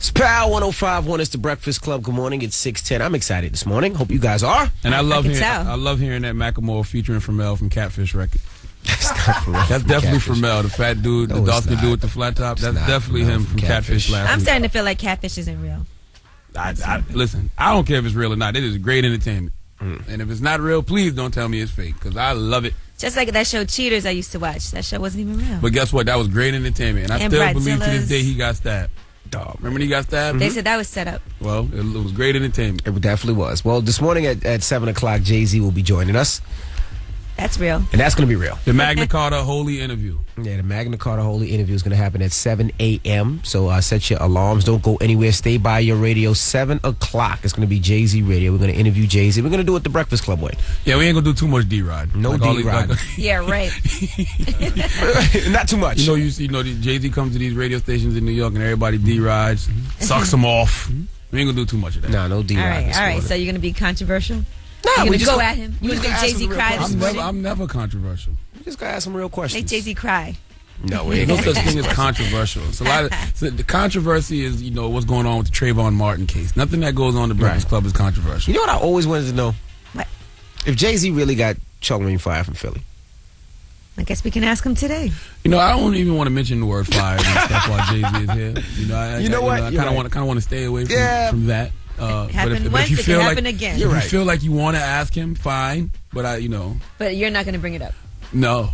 It's Power 105.1. It's the Breakfast Club. Good morning. It's 6:10. I'm excited this morning. Hope you guys are. And I love hearing that Macklemore featuring Pharrell from Catfish record. That's not Pharrell. That's definitely Pharrell, the fat dude, the dark-skinned dude with the flat top. That's definitely him from Catfish last I'm week. starting to feel like Catfish isn't real. Listen, I don't care if it's real or not. It is great entertainment. And if it's not real, please don't tell me it's fake, because I love it. Just like that show Cheaters I used to watch. That show wasn't even real. But guess what? That was great entertainment. And I still believe to this day he got stabbed. Dog. Remember when he got stabbed? They said that was set up. Well, it was great entertainment. It definitely was. Well, this morning at 7 o'clock, Jay-Z will be joining us. That's real. And that's going to be real. The Magna Carta Holy interview. Yeah, the Magna Carta Holy interview is going to happen at 7 a.m. So set your alarms. Don't go anywhere. Stay by your radio. 7 o'clock. It's going to be Jay-Z radio. We're going to interview Jay-Z. We're going to do it the Breakfast Club way. Yeah, we ain't going to do too much D-Rod. No D-Rod. Yeah, right. Not too much. You know, Jay-Z comes to these radio stations in New York and everybody D-Rides, sucks them off. We ain't going to do too much of that. Nah, no D-Rod. All right. So you're going to be controversial? No, we just go at him. You want to make Jay-Z cry this morning? I'm never controversial. We just got to ask some real questions. Make Jay-Z cry. No, we ain't no such thing as controversial. It's a lot of the controversy is what's going on with the Trayvon Martin case. Nothing that goes on in the Breakfast Club is controversial. You know what I always wanted to know? What? If Jay-Z really got Charlamagne fired from Philly. I guess we can ask him today. I don't even want to mention the word fired and stuff while Jay-Z is here. I kind of want to stay away from that. If you feel like again. If you feel like you want to ask him, fine. But But you're not going to bring it up. No,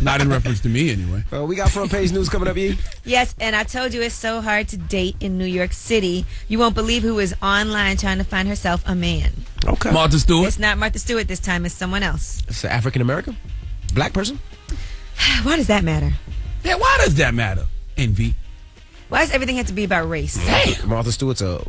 not in reference to me anyway. Well, we got front page news coming up, E. Yes, and I told you it's so hard to date in New York City. You won't believe who is online trying to find herself a man. Okay. Martha Stewart. It's not Martha Stewart this time. It's someone else. It's an African American, black person. Why does that matter? Yeah, why does that matter? Envy. Why does everything have to be about race? Hey, Martha Stewart's a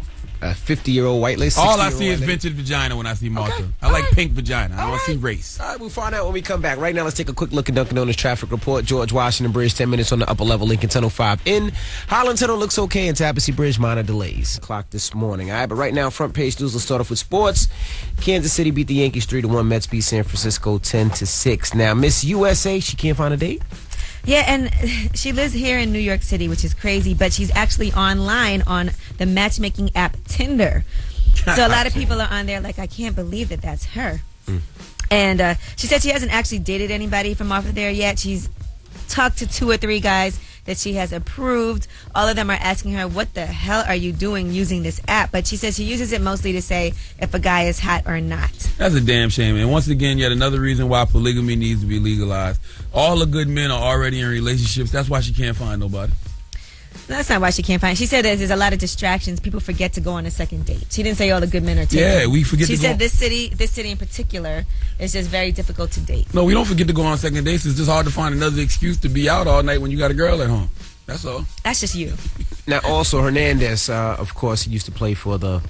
50-year-old white lady. All I see is vintage vagina when I see Martha. Okay. I like pink vagina. I don't see race. All right, we'll find out when we come back. Right now, let's take a quick look at Dunkin' Donuts traffic report. George Washington Bridge, 10 minutes on the upper level. Lincoln Tunnel 5 in. Holland Tunnel looks okay, and Tallahassee Bridge, minor delays. Clock this morning. All right, but right now, front page news. Let's start off with sports. Kansas City beat the Yankees 3-1. Mets beat San Francisco 10-6. Now, Miss USA, she can't find a date. Yeah, and she lives here in New York City, which is crazy, but she's actually online on the matchmaking app Tinder. So a lot of people are on there like, I can't believe that that's her. And she said she hasn't actually dated anybody from off of there yet. She's talked to 2 or 3 guys that she has approved. All of them are asking her, what the hell are you doing using this app? But she says she uses it mostly to say if a guy is hot or not. That's a damn shame. And once again, yet another reason why polygamy needs to be legalized. All the good men are already in relationships. That's why she can't find nobody. That's not why she can't find. She said there's a lot of distractions. People forget to go on a second date. She didn't say all the good men are taken. Yeah, we forget. She said this city in particular is just very difficult to date. No, we don't forget to go on second dates. It's just hard to find another excuse to be out all night when you got a girl at home. That's all. That's just you. Now, also Hernandez, of course, he used to play for the.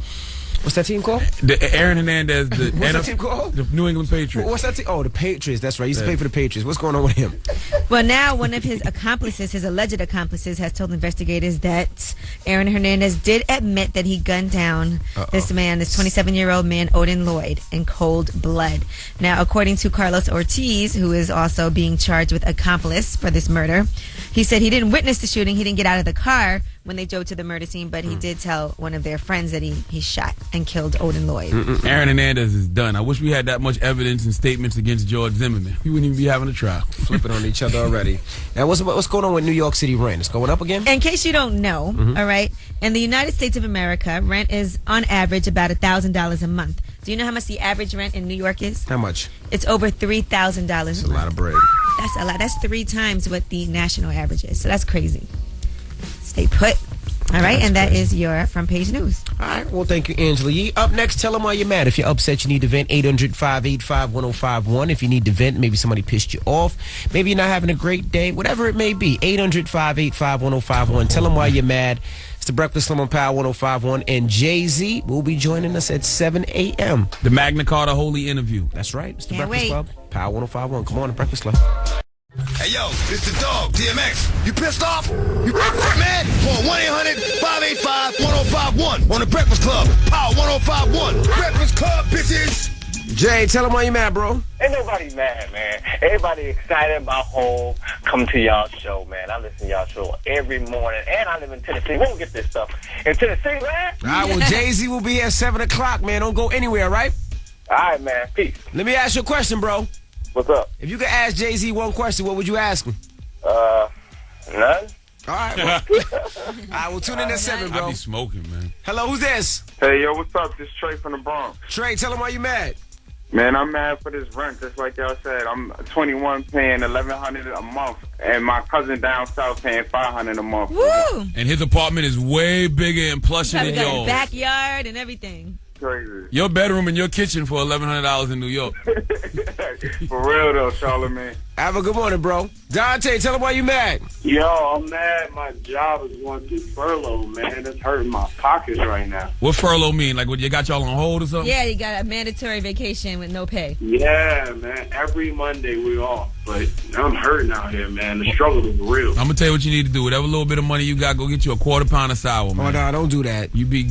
What's that team called? Aaron Hernandez. What's that team called? The New England Patriots. What's that team? Oh, the Patriots. That's right. He used to play for the Patriots. What's going on with him? Well, now one of his accomplices, his alleged accomplices, has told investigators that Aaron Hernandez did admit that he gunned down this 27-year-old man, Odin Lloyd, in cold blood. Now, according to Carlos Ortiz, who is also being charged with accomplice for this murder, he said he didn't witness the shooting. He didn't get out of the car when they drove to the murder scene, but he did tell one of their friends that he shot and killed Odin Lloyd. Aaron Hernandez is done. I wish we had that much evidence and statements against George Zimmerman. He wouldn't even be having a trial. Flipping on each other already. Now, what's going on with New York City rent? It's going up again? In case you don't know, all right, in the United States of America, rent is on average about $1,000 a month. Do you know how much the average rent in New York is? How much? It's over $3,000 That's a lot of bread. That's a lot. That's 3 times what the national average is. So that's crazy. Stay put. All right, and that is your front page news. All right, well, thank you, Angela Yee. Up next, tell them why you're mad. If you're upset, you need to vent. 800-585-1051. If you need to vent, maybe somebody pissed you off. Maybe you're not having a great day. Whatever it may be, 800-585-1051. Tell them why you're mad. It's the Breakfast Club on Power 105.1, and Jay-Z will be joining us at 7 a.m. The Magna Carta Holy interview. That's right. It's the Can't Breakfast wait. Club, Power 105.1. Come on, the Breakfast Club. Hey, yo, it's the dog, DMX. You pissed off? You mad? Call 1-800-585-1051 on the Breakfast Club. Power 105.1. Breakfast Club, bitches. Jay, tell him why you mad, bro. Ain't nobody mad, man. Everybody excited about home. Come to y'all show, man. I listen to y'all show every morning. And I live in Tennessee. We don't get this stuff in Tennessee, man. All right, well, Jay-Z will be here at 7 o'clock, man. Don't go anywhere, right? All right, man. Peace. Let me ask you a question, bro. What's up? If you could ask Jay-Z one question, what would you ask him? None. All right, well. All right, we'll tune in at 7, bro. I be smoking, man. Hello, who's this? Hey, yo, what's up? This is Trey from the Bronx. Trey, tell him why you mad. Man, I'm mad for this rent, just like y'all said. I'm 21 paying $1,100 a month, and my cousin down south paying $500 a month. Woo! And his apartment is way bigger and plusher than Probably got a yours. backyard and everything. Crazy. Your bedroom and your kitchen for $1,100 in New York. For real, though, Charlamagne. Have a good morning, bro. Dante, tell him why you mad. Yo, I'm mad. My job is going through furlough, man. It's hurting my pockets right now. What furlough mean? Like, what, you got y'all on hold or something? Yeah, you got a mandatory vacation with no pay. Yeah, man. Every Monday we off, but I'm hurting out here, man. The struggle is real. I'm gonna tell you what you need to do. Whatever little bit of money you got, go get you a quarter pound of sour, Oh, man. no, don't do that. You be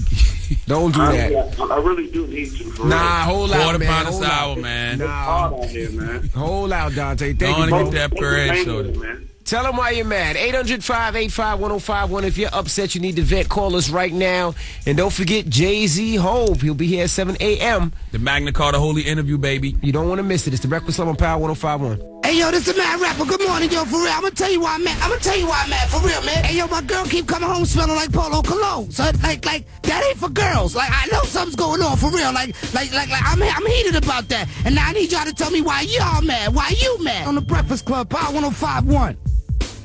Don't do that. I really do need to. For Nah, hold out, quarter man. pound of Hold sour, out. man. real. Hard out here, man. Hold out, Dante. Thank Go you, on bro. and get that parade soda. man. Tell them why you're mad. 800-585-1051. If you're upset, you need to vent, call us right now. And don't forget Jay-Z Hove. He'll be here at 7 a.m. The Magna Carta Holy interview, baby. You don't want to miss it. It's the Breakfast Club on Power 105.1. Hey, yo, this is Mad Rapper. Good morning, yo, for real. I'm gonna tell you why I'm mad. For real, man. Hey, yo, my girl keep coming home smelling like Polo Cologne. So, like, that ain't for girls. Like, I know something's going on, for real. Like, I'm heated about that. And now I need y'all to tell me why y'all mad. Why you mad? On the Breakfast Club, Power 105.1.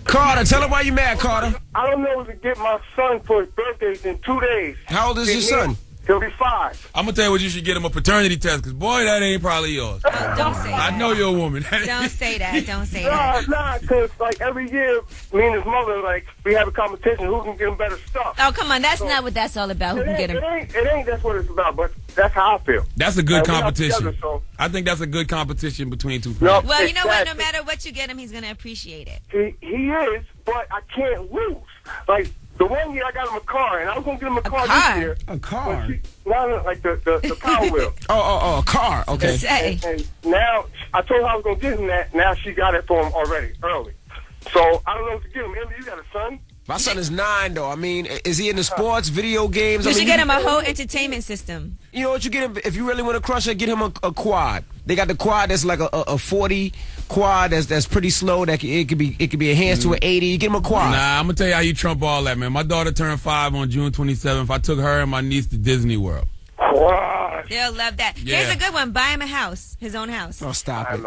Carter, tell him why you mad, Carter. I don't know what to get my son for his birthday in 2 days. How old is your son? He'll be 5. I'm gonna tell you what you should get him, a paternity test, because boy, that ain't probably yours. Don't say that. I know you're a woman. Don't say that. Don't say that. Nah, because, like, every year, me and his mother, like, we have a competition. Who can get him better stuff? Oh, come on. That's not what that's all about. Who can get him? It ain't that's what it's about, but that's how I feel. That's a good Like, we not competition. together, so- I think that's a good competition between two No, friends. Well, you know what? No exactly. matter what you get him, he's going to appreciate it. He is, but I can't lose. Like, the one year I got him a car, and I was going to get him a car car? this year. A car? No, like the Power Wheel. Oh, a car. Okay. Say. And now, I told her I was going to get him that. Now she got it for him already, early. So, I don't know what to get him. Emily, you got a son? My son is 9, though. I mean, is he into sports, video games? You I mean, should get him a whole entertainment system. You know what you get him? If you really want to crush it, get him a quad. They got the quad that's like a 40 quad that's pretty slow. It could be enhanced to an 80. You get him a quad. Nah, I'm gonna tell you how you trump all that, man. My daughter turned 5 on June 27th. I took her and my niece to Disney World. Wow. They'll love that. Yeah. Here's a good one. Buy him a house. His own house. Oh, stop it.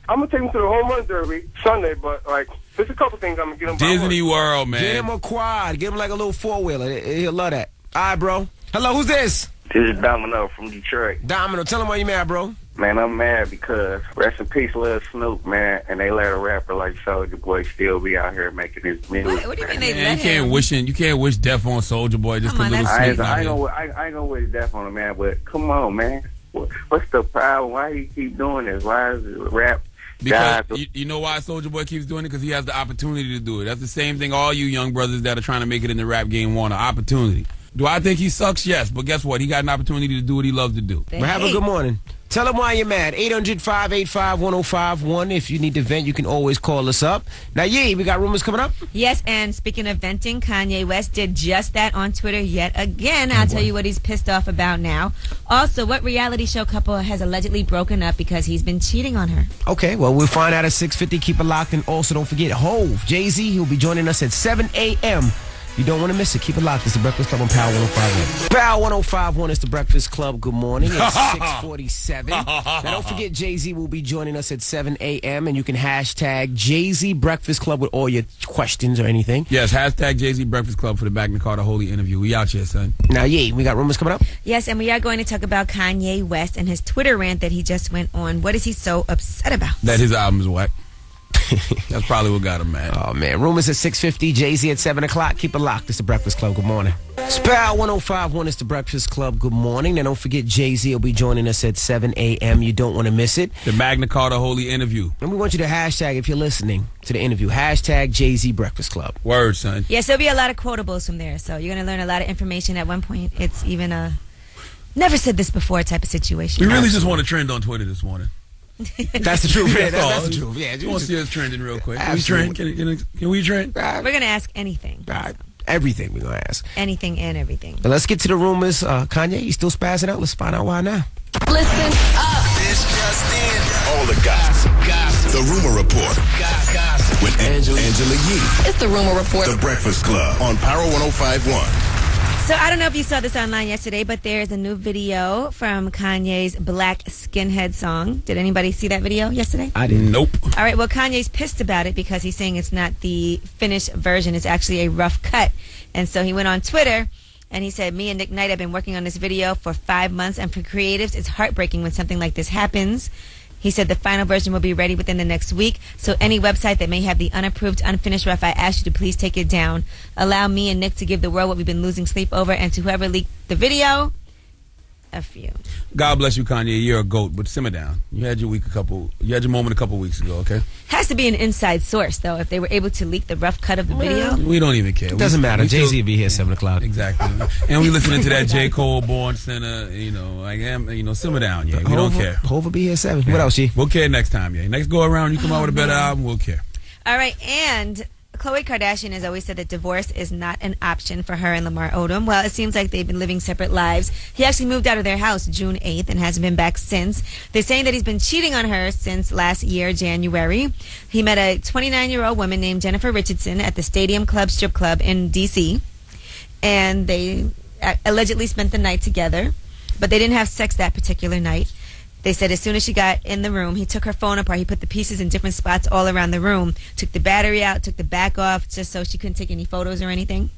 I'm going to take him to the Home Run Derby Sunday, but, like, there's a couple things I'm going to get him. Disney World, man. Get him a quad. Get him like a little 4-wheeler. He'll love that. All right, bro. Hello, who's this? This is Domino from Detroit. Domino, tell him why you mad, bro. Man, I'm mad because rest in peace, Lil Snoop, man, and they let a rapper like Soulja Boy still be out here making his music. What do you mean man. they Man, let him? you can't wish death on Soulja Boy just Come on, because Little that's- Snoop's I not here. ain't gonna wish death on him, man, but come on, man. What's the problem? Why he keep doing this? Why is it rap? Because guys- you know why Soulja Boy keeps doing it? Because he has the opportunity to do it. That's the same thing all you young brothers that are trying to make it in the rap game want, an opportunity. Do I think he sucks? Yes, but guess what? He got an opportunity to do what he loves to do. But have a good morning. Tell him why you're mad. 800-585-1051. If you need to vent, you can always call us up. Now, we got rumors coming up. Yes, and speaking of venting, Kanye West did just that on Twitter yet again. I'll tell you what he's pissed off about now. Also, what reality show couple has allegedly broken up because he's been cheating on her? Okay, well, we'll find out at 6:50. Keep it locked. And also, don't forget, Hove, Jay-Z, he'll be joining us at 7 a.m. You don't want to miss it. Keep it locked. It's the Breakfast Club on Power 105.1. Power 105.1 is the Breakfast Club. Good morning. It's 6:47. Now, don't forget, Jay-Z will be joining us at 7 a.m. And you can hashtag Jay-Z Breakfast Club with all your questions or anything. Yes, hashtag Jay-Z Breakfast Club for the Magna Carta Holy interview. We out here, son. Now, we got rumors coming up. Yes, and we are going to talk about Kanye West and his Twitter rant that he just went on. What is he so upset about? That his album is whack. That's probably what got him mad. Oh, man. Rumors at 6:50. Jay-Z at 7 o'clock. Keep it locked. It's the Breakfast Club. Good morning. Power 105.1 is the Breakfast Club. Good morning. Now, don't forget, Jay-Z will be joining us at 7 a.m. You don't want to miss it. The Magna Carta Holy interview. And we want you to hashtag, if you're listening to the interview, hashtag Jay-Z Breakfast Club. Word, son. Yes, there'll be a lot of quotables from there. So you're going to learn a lot of information. At one point, it's even never said this before type of situation. We really just want to trend on Twitter this morning. That's the truth, man. That's the truth. Yeah, you want to see us trending real quick. Absolutely. Can we trend? Can we trend? We're going to ask anything. Everything we're going to ask. Anything and everything. But let's get to the rumors. Kanye, he's still spazzing out. Let's find out why now. Listen up. This just in. All the gossip. The Rumor Report. Gossip. With Angela Yee. It's the Rumor Report. The Breakfast Club on Power 105.1. So I don't know if you saw this online yesterday, but there's a new video from Kanye's Black Skinhead song. Did anybody see that video yesterday? I didn't. Nope. All right, well, Kanye's pissed about it because he's saying it's not the finished version. It's actually a rough cut. And so he went on Twitter and he said, me and Nick Knight have been working on this video for 5 months, and for creatives, it's heartbreaking when something like this happens. He said the final version will be ready within the next week. So any website that may have the unapproved, unfinished rough, I ask you to please take it down. Allow me and Nick to give the world what we've been losing sleep over. And to whoever leaked the video, F you. God bless you, Kanye. You're a goat, but simmer down. You had your moment a couple weeks ago, okay? Has to be an inside source, though, if they were able to leak the rough cut of the video. We don't even care. It doesn't matter. Jay-Z will be here 7 o'clock. Exactly. And we listening to that J. Cole Born Sinner, simmer down, yeah. We don't care. Hov will be here 7. Yeah. What else, G? We'll care next time, yeah. Next go around, you come out with a better album, we'll care. All right, and Khloe Kardashian has always said that divorce is not an option for her and Lamar Odom. Well, it seems like they've been living separate lives. He actually moved out of their house June 8th and hasn't been back since. They're saying that he's been cheating on her since last year, January. He met a 29-year-old woman named Jennifer Richardson at the Stadium Club strip club in D.C., and they allegedly spent the night together, but they didn't have sex that particular night. They said as soon as she got in the room, he took her phone apart. He put the pieces in different spots all around the room, took the battery out, took the back off just so she couldn't take any photos or anything.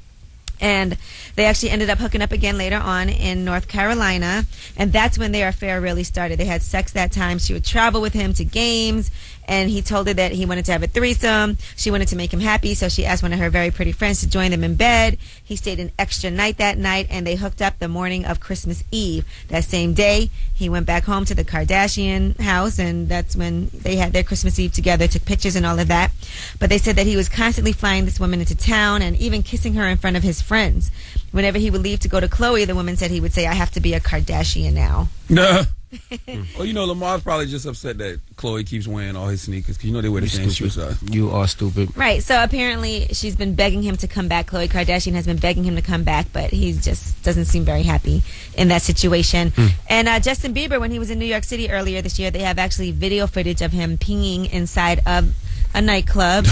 And they actually ended up hooking up again later on in North Carolina. And that's when their affair really started. They had sex that time. She would travel with him to games. And he told her that he wanted to have a threesome. She wanted to make him happy, so she asked one of her very pretty friends to join them in bed. He stayed an extra night that night, and they hooked up the morning of Christmas Eve. That same day, he went back home to the Kardashian house, and that's when they had their Christmas Eve together, took pictures and all of that. But they said that he was constantly flying this woman into town and even kissing her in front of his friends. Whenever he would leave to go to Khloe, the woman said he would say, I have to be a Kardashian now. Nah. Well, Lamar's probably just upset that Khloe keeps wearing all his sneakers because they wear the same shoes. You are stupid. Right. So apparently she's been begging him to come back. Khloe Kardashian has been begging him to come back, but he just doesn't seem very happy in that situation. And Justin Bieber, when he was in New York City earlier this year, they have actually video footage of him peeing inside of a nightclub.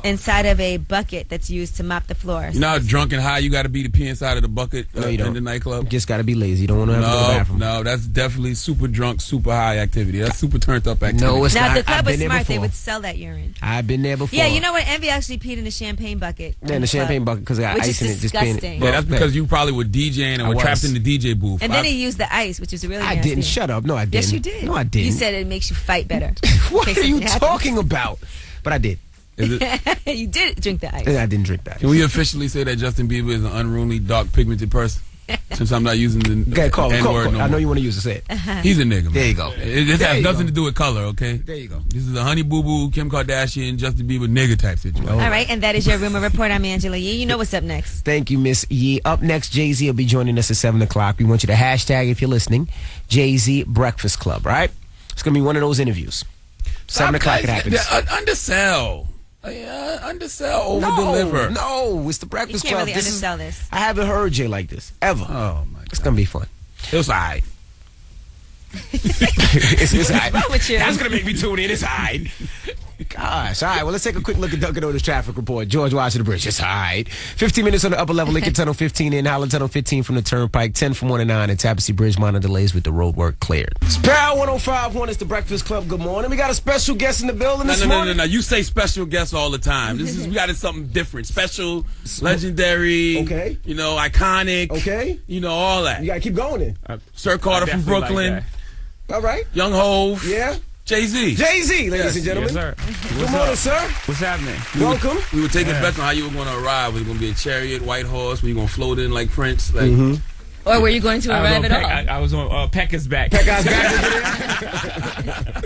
Inside of a bucket that's used to mop the floor. You're not drunk and high. You got to be to pee inside of the bucket in the nightclub. You just got to be lazy. You don't want to have to go to the bathroom. No, that's definitely super drunk, super high activity. That's super turned up activity. No, it's now, not. Now, the club was smart. Before. They would sell that urine. I've been there before. Yeah, you know what? Envy actually peed in the champagne bucket. Yeah, in the champagne bucket because I got ice in it. Disgusting. Yeah, that's because you probably were DJing and were trapped in the DJ booth. And then he used the ice, which was really nasty. I didn't. Shut up. No, I didn't. Yes, you did. No, I didn't. You said it makes you fight better. What are you talking about? But I did. You did drink the ice. And I didn't drink that. Can we officially say that Justin Bieber is an unruly, dark, pigmented person? Since I'm not using the N-word no more. I know you want to use it. Say it. He's a nigga, man. There you go. It has nothing to do with color, okay? There you go. This is a Honey Boo Boo, Kim Kardashian, Justin Bieber nigga type situation. All right, and that is your Rumor Report. I'm Angela Yee. You know what's up next. Thank you, Miss Yee. Up next, Jay-Z will be joining us at 7 o'clock. We want you to hashtag, if you're listening, Jay-Z Breakfast Club, all right? It's going to be one of those interviews. 7 o'clock it happens. Undersell. Undersell, over-deliver. No, it's the Breakfast Club. You can't Club. really undersell this. I haven't heard Jay like this, ever. Oh, my God. It's going to be fun. It was all right. It's all right. What's wrong with you? That's going to make me tune in. It's all right. Gosh. All right, well, let's take a quick look at Dunkin' Donuts traffic report. George Washington Bridge. It's all right. 15 minutes on the upper level. Lincoln Tunnel 15 in. Highland Tunnel 15 from the Turnpike. 10 from 1 to 9. And Tapestry Bridge minor delays with the road work cleared. Sparrow 105.1 is the Breakfast Club. Good morning. We got a special guest in the building this morning. No. You say special guests all the time. We got something different. Special, legendary. Okay. Iconic. Okay. All that. You got to keep going in. Sir Carter from Brooklyn. All right. Young Hov. Yeah. Jay-Z. Jay-Z, ladies and gentlemen. Yes, sir. Good morning, sir. What's happening? Welcome. We were taking bets on how you were going to arrive. Was it going to be a chariot, white horse? Were you going to float in like Prince? Like, Or were you going to arrive at all? I was on Pekka's back. Pekka's back.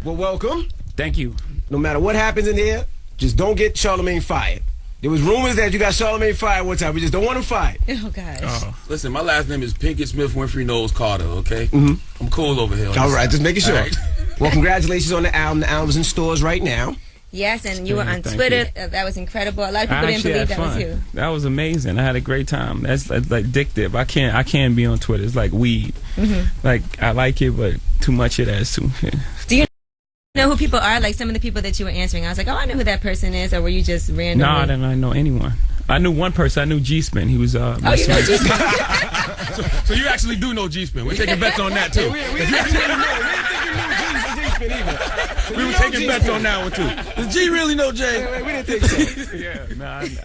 Well, welcome. Thank you. No matter what happens in here, just don't get Charlamagne fired. There was rumors that you got Charlamagne fired one time. We just don't want him fired. Oh, gosh. Listen, my last name is Pinkett Smith Winfrey Knowles Carter, okay? Mm-hmm. I'm cool over here. All right, just making sure. Right. Well, congratulations on the album. The album's in stores right now. Yes, and you were on Twitter. That was incredible. A lot of people didn't believe that was you. That was amazing. I had a great time. That's like addictive. I can't be on Twitter. It's like weed. Like, I like it, but too much of that is too. Do you know who people are? Like some of the people that you were answering, I was like, oh, I know who that person is, or were you just randomly? No, I didn't know anyone. I knew one person. I knew G-Spin. He was you know G-Spin. So you actually do know G-Spin. We're taking bets on that, too. We were taking bets on that one, too. Does G really know Jay? We didn't think so. Yeah,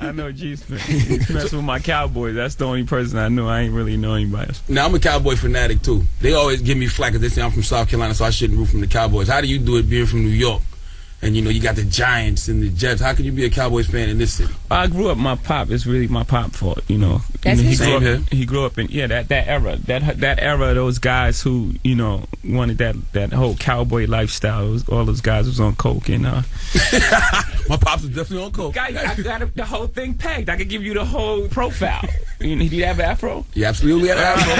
I know G-Spin. He's messing with my Cowboys. That's the only person I know. I ain't really know anybody else. Now, I'm a Cowboy fanatic, too. They always give me flack because they say I'm from South Carolina, so I shouldn't root from the Cowboys. How do you do it being from New York? And, you know, you got the Giants and the Jets. How can you be a Cowboys fan in this city? I grew up, my pop, it's really my pop fault, you know. That's he grew up in, that era. That era, those guys who, you know, wanted that whole cowboy lifestyle. All those guys was on coke and my pops was definitely on coke. I got the whole thing pegged. I could give you the whole profile. Did he have an afro? He absolutely had an afro.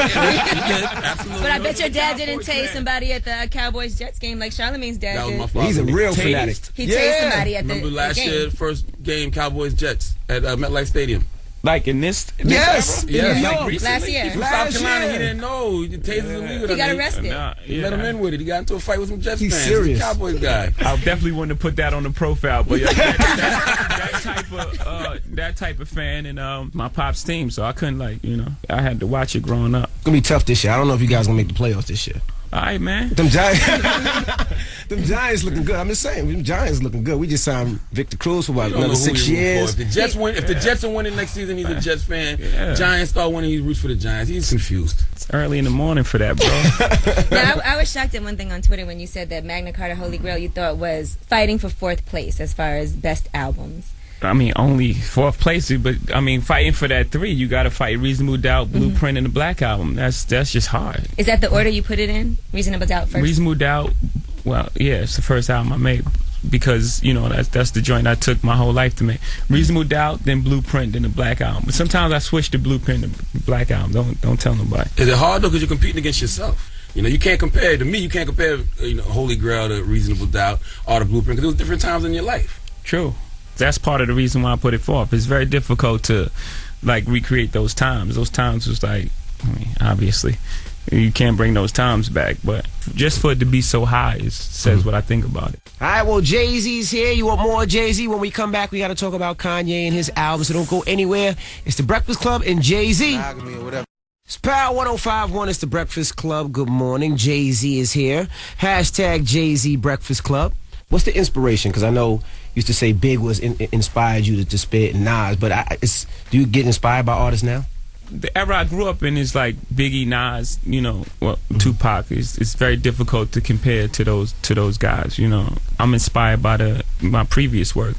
Absolutely. But I bet your dad didn't tase somebody at the Cowboys-Jets game like Charlamagne's dad that was did. my father. He's a real fanatic. He tased somebody at the Remember last game. year, first game, Cowboys-Jets at MetLife Stadium. Like in this Yes. Yes. Like last year. He's from South Carolina. He didn't know. He tased illegal. He got arrested. He let him in with it. He got into a fight with some Jets He's fans. serious. He's a Cowboys guy. I definitely wouldn't have put that on the profile, but that type of fan and my pop's team, so I couldn't I had to watch it growing up. It's gonna be tough this year. I don't know if you guys gonna make the playoffs this year. All right, man. Them Giants looking good. I'm just saying, them Giants looking good. We just signed Victor Cruz for about another 6 years. If the Jets win, if the Jets are winning next season, he's a Jets fan. Yeah. Giants start winning, he roots for the Giants. He's confused. It's early in the morning for that, bro. Now, I was shocked at one thing on Twitter when you said that Magna Carta Holy Grail you thought was fighting for 4th place as far as best albums. I mean, only 4th place, but I mean, fighting for that 3, you got to fight Reasonable Doubt, Blueprint, and the Black Album. That's just hard. Is that the order you put it in? Reasonable Doubt first? Reasonable Doubt, well, yeah, it's the first album I made because, you know, that's the joint I took my whole life to make. Reasonable Doubt, then Blueprint, then the Black Album. But sometimes I switch to Blueprint and the Black Album. Don't tell nobody. Is it hard, though, because you're competing against yourself? You know, you can't compare, to me, you can't compare, Holy Grail to Reasonable Doubt or the Blueprint because it was different times in your life. True. That's part of the reason why I put it forth. It's very difficult to, recreate those times. Those times was obviously, you can't bring those times back. But just for it to be so high, it says what I think about it. All right, well, Jay-Z's here. You want more Jay-Z? When we come back, we got to talk about Kanye and his album, so don't go anywhere. It's The Breakfast Club and Jay-Z. It's Power 105.1. It's The Breakfast Club. Good morning. Jay-Z is here. Hashtag Jay-Z Breakfast Club. What's the inspiration? Because I know used to say Big was inspired you to spit and Nas, but do you get inspired by artists now? The era I grew up in is like Biggie, Nas, Tupac. It's very difficult to compare to those guys. You know, I'm inspired by my previous work,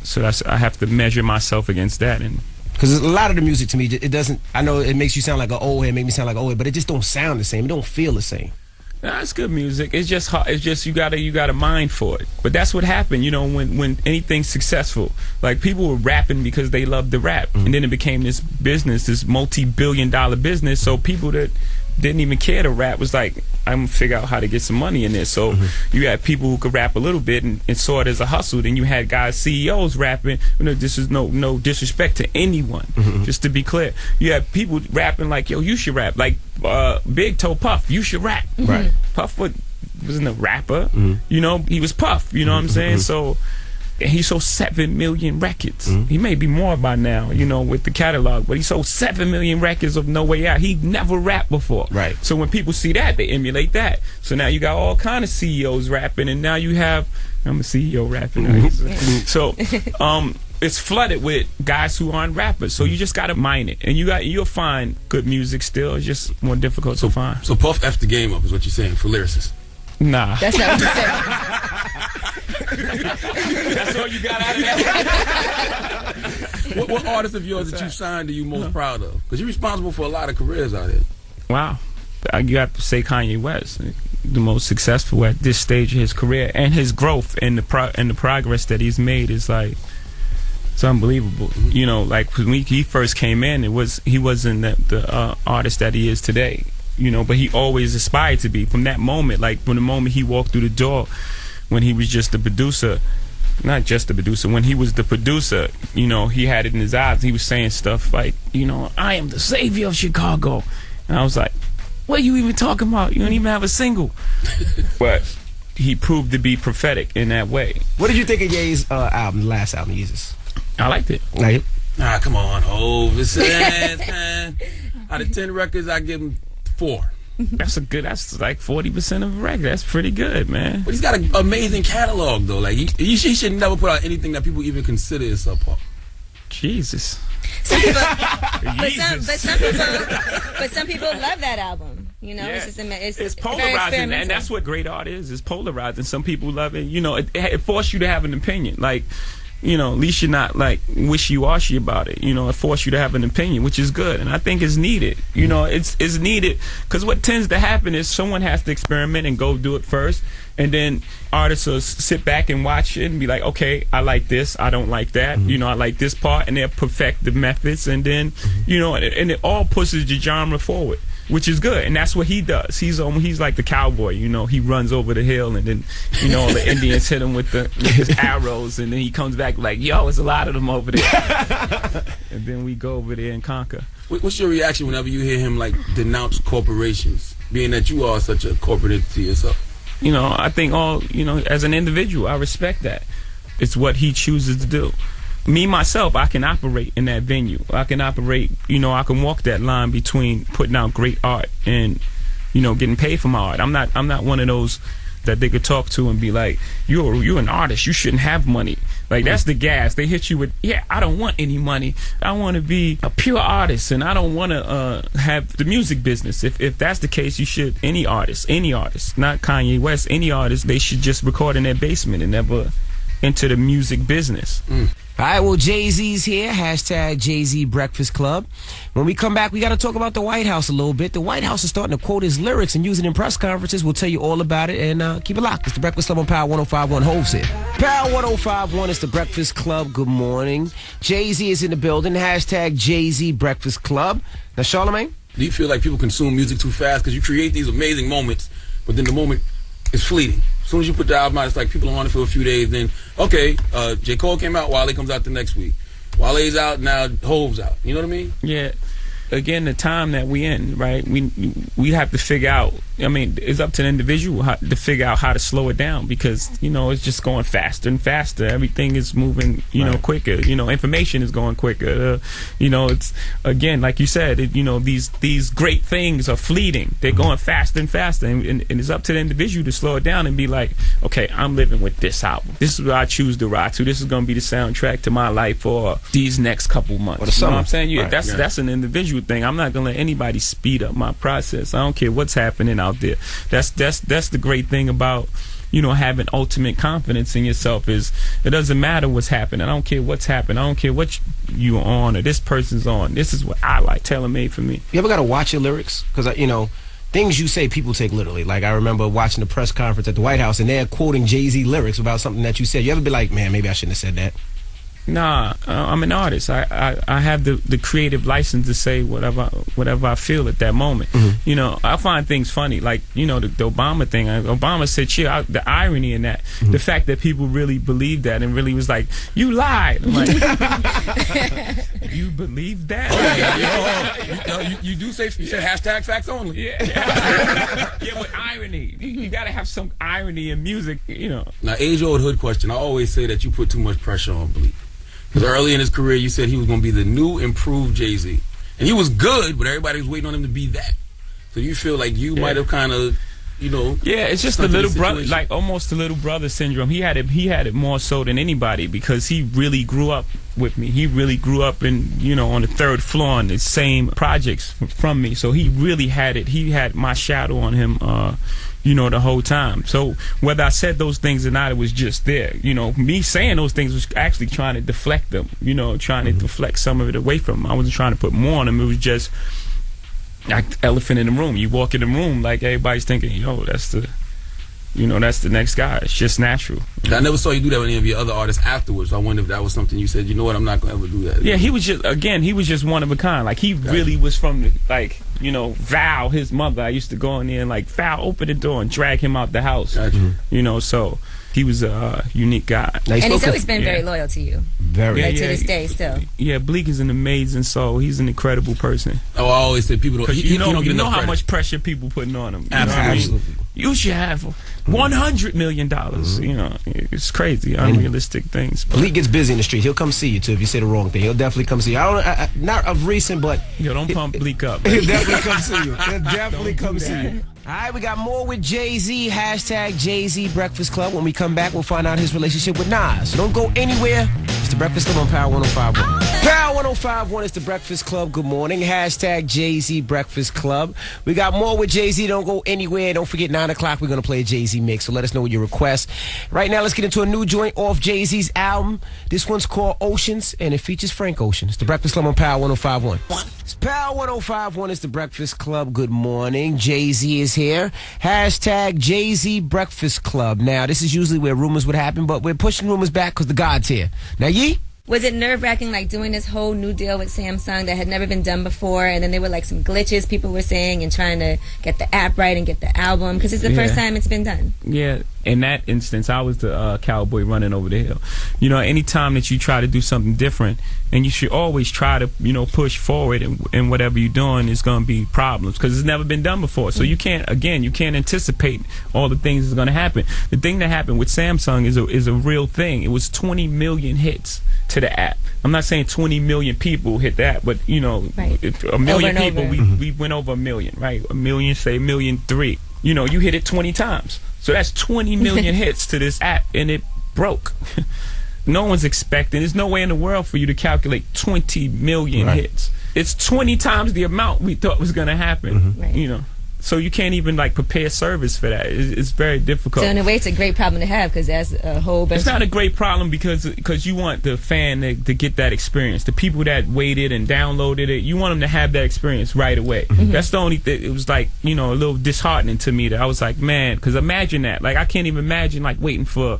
so I have to measure myself against that. And because a lot of the music to me, it doesn't. I know it makes you sound like an old head, make me sound like an old head, but it just don't sound the same. It don't feel the same. Nah, it's good music. It's just hard. It's just you gotta mind for it. But that's what happened, when anything's successful. Like people were rapping because they loved the rap, and then it became this business, this multi-billion-dollar business. So people that didn't even care to rap was like, I'm gonna figure out how to get some money in this. So you had people who could rap a little bit and saw it as a hustle. Then you had guys, CEOs rapping. This is no disrespect to anyone. Just to be clear, you had people rapping like, yo, you should rap. Like Big told Puff, you should rap. Right. Puff wasn't a rapper. He was Puff. You know what I'm saying? So he sold 7 million records. He may be more by now, with the catalog, but he sold 7 million records of No Way Out. He never rapped before. Right. So when people see that, they emulate that. So now you got all kind of CEOs rapping, and now you have, I'm a CEO rapping. So it's flooded with guys who aren't rappers. So you just got to mine it, and you'll find good music still. It's just more difficult to find. So Puff F'd the game up is what you're saying for lyricists. Nah. That's not what you said. That's all you got out of that? What artist of yours that you signed are you most proud of? Because you're responsible for a lot of careers out here. Wow. You have to say Kanye West, the most successful at this stage of his career, and his growth and the progress that he's made is like, It's unbelievable. You know, like when he first came in, he wasn't the artist that he is today. You know, but he always aspired to be. From that moment, like from the moment he walked through the door, when he was just the producer, not just the producer, when he was the producer, you know, he had it in his eyes. He was saying stuff like, you know, I am the savior of Chicago. And I was like, what are you even talking about? You don't even have a single. But he proved to be prophetic in that way. What did you think of Ye's album, the last album, Jesus? I liked it. Like it? Ah, come on, Hov. It's man. Out of 10 records, I give him 4. That's like 40% of a record. That's pretty good, man. But he's got an amazing catalog, though. Like he should never put out anything that people even consider is subpar. Jesus. Some people, but some people love that album. You know, Yeah. it's polarizing, and that's what great art is. It's polarizing. Some people love it. You know, it forces you to have an opinion. Like, you know, at least you're not like wishy-washy about it. You know, it forces you to have an opinion, which is good, and I think it's needed. You know, it's needed because what tends to happen is someone has to experiment and go do it first, and then artists will sit back and watch it and be like, okay, I like this, I don't like that. You know, I like this part, and they'll perfect the methods, and then you know, and it all pushes the genre forward, which is good, and that's what he does. He's like the cowboy, you know. He runs over the hill, and then, you know, all the Indians hit him with his arrows, and then he comes back like, yo, there's a lot of them over there. And then we go over there and conquer. What's your reaction whenever you hear him like denounce corporations, being that you are such a corporate entity yourself? You know, I think as an individual, I respect that. It's what he chooses to do. Me, myself, I can operate in that venue. I can operate, you know, I can walk that line between putting out great art and, you know, getting paid for my art. I'm not one of those that they could talk to and be like, you're an artist, you shouldn't have money. Like, that's the gas. They hit you with, yeah, I don't want any money. I want to be a pure artist, and I don't want to have the music business. If that's the case, you should, any artist, not Kanye West, any artist, they should just record in their basement and never enter the music business. All right, well, Jay-Z's here, hashtag Jay-Z Breakfast Club. When we come back, we got to talk about the White House a little bit. The White House is starting to quote his lyrics and use it in press conferences. We'll tell you all about it, and keep it locked. It's the Breakfast Club on Power 105.1. Hov's here. Power 105.1 is the Breakfast Club. Good morning. Jay-Z is in the building, hashtag Jay-Z Breakfast Club. Now, Charlamagne? Do you feel like people consume music too fast? Because you create these amazing moments, but then the moment is fleeting. As soon as you put the album out, it's like people are on it for a few days. Then, okay, J. Cole came out, Wale comes out the next week. Wale's out, now Hov's out. You know what I mean? Yeah. Again, the time that we in, right? We have to figure out. I mean, it's up to the individual to figure out how to slow it down, because, you know, it's just going faster and faster. Everything is moving, you know, quicker. You know, information is going quicker. You know, it's, again, like you said, you know, these great things are fleeting. They're going faster and faster, and it's up to the individual to slow it down and be like, okay, I'm living with this album. This is what I choose to ride to. This is going to be the soundtrack to my life for these next couple months. You know what I'm saying? Yeah, that's an individual thing. I'm not gonna let anybody speed up my process. I don't care what's happening out there. That's the great thing about, you know, having ultimate confidence in yourself, is it doesn't matter what's happening. I don't care what's happening. I don't care what you're on or this person's on. This is what I like. Tailor-made for me. You ever gotta watch your lyrics? Because, you know, things you say people take literally. Like, I remember watching the press conference at the White House and they're quoting Jay-Z lyrics about something that you said. You ever be like, man, maybe I shouldn't have said that? Nah, I'm an artist. I have the creative license to say whatever I feel at that moment. You know, I find things funny, like, you know, the Obama thing. Obama said, chill. The irony in that, the fact that people really believed that and really was like, you lied. I'm like, you believe that? You do say, you said hashtag facts only. Yeah, with irony. You got to have some irony in music, you know. Now, age-old hood question. I always say that you put too much pressure on Bleak. Because early in his career, you said he was going to be the new, improved Jay-Z. And he was good, but everybody was waiting on him to be that. So you feel like you might have kind of, you know... Yeah, it's just the little brother, like almost the little brother syndrome. He had it more so than anybody, because he really grew up with me. He really grew up in, you know, on the third floor on the same projects from me. So he really had it. He had my shadow on him, you know, the whole time. So whether I said those things or not, it was just there. You know, me saying those things was actually trying to deflect them, you know, trying to deflect some of it away from them. I wasn't trying to put more on them. It was just like the elephant in the room. You walk in the room, like, everybody's thinking, yo, that's the you know, that's the next guy. It's just natural. I never saw you do that with any of your other artists afterwards. So I wonder if that was something you said, you know what, I'm not going to ever do that. Yeah, he was just one of a kind. Like, he really was from the, like, you know, Val, his mother. I used to go in there and, like, Val, open the door and drag him out the house. You know, so he was a unique guy. And he's always been very loyal to you. Very. Like, to this day still. Yeah, Bleak is an amazing soul. He's an incredible person. Oh, I always say people don't, you don't get know how credit. much pressure people putting on him. You Absolutely. know what I mean? You should have $100 million. You know, it's crazy, unrealistic things. Bleak gets busy in the street. He'll come see you too if you say the wrong thing. He'll definitely come see you. Not of recent, but don't pump Bleak up. He'll definitely come see you. He'll definitely come see you. All right, we got more with Jay-Z. Hashtag Jay-Z Breakfast Club. When we come back, we'll find out his relationship with Nas. So don't go anywhere. It's the Breakfast Club on Power 105.1. Power 105.1 is the Breakfast Club. Good morning. Hashtag Jay-Z Breakfast Club. We got more with Jay-Z. Don't go anywhere. Don't forget 9 o'clock. We're going to play a Jay-Z mix. So let us know what your requests. Right now, let's get into a new joint off Jay-Z's album. This one's called Oceans, and it features Frank Ocean. It's the Breakfast Club on Power 105.1. It's Power 105.1 is the Breakfast Club. Good morning. Jay-Z is here. Hashtag Jay-Z Breakfast Club. Now, this is usually where rumors would happen, but we're pushing rumors back because the God's here. Now, Yee? Was it nerve-wracking, like, doing this whole new deal with Samsung that had never been done before, and then there were, like, some glitches people were saying and trying to get the app right and get the album, because it's the first time it's been done? Yeah, in that instance, I was the cowboy running over the hill. You know, anytime that you try to do something different, and you should always try to, you know, push forward, and whatever you're doing is going to be problems, because it's never been done before. So you can't anticipate all the things that's going to happen. The thing that happened with Samsung is a real thing. It was 20 million hits to the app. I'm not saying 20 million people hit that, but, you know, a million people, we went over a million, right? A million, say 1,000,003. You know, you hit it 20 times. So that's 20 million hits to this app, and it broke. No one's expecting. There's no way in the world for you to calculate 20 million hits. It's 20 times the amount we thought was going to happen, you know. So you can't even, like, prepare service for that. It's very difficult. So in a way, it's a great problem to have, because that's a whole bunch. It's not a great problem because you want the fan to get that experience. The people that waited and downloaded it, you want them to have that experience right away. That's the only thing. It was, like, you know, a little disheartening to me that I was like, man, because imagine that. Like, I can't even imagine, like, waiting for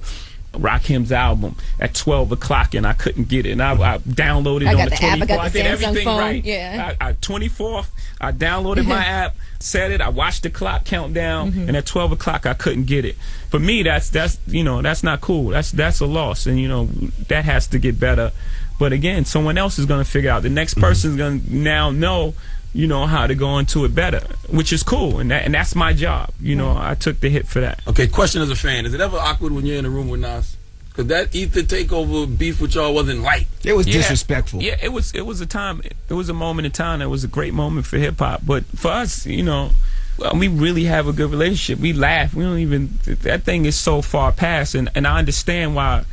Rakim's album at 12 o'clock and I couldn't get it. And I downloaded it on the 24th. I did everything right. Yeah. 24th, I downloaded my app, set it, I watched the clock count down, and at 12 o'clock I couldn't get it. For me, that's you know, that's not cool. That's a loss, and, you know, that has to get better. But again, someone else is going to figure out. The next person's going to now know, you know, how to go into it better, which is cool, and that's my job. You know, I took the hit for that. Okay, question as a fan: is it ever awkward when you're in a room with Nas? Because that Ether takeover beef with y'all wasn't light. It was disrespectful. Yeah, it was a time. It was a moment in time that was a great moment for hip hop. But for us, you know, well, we really have a good relationship. We laugh. We don't even. That thing is so far past, and I understand why.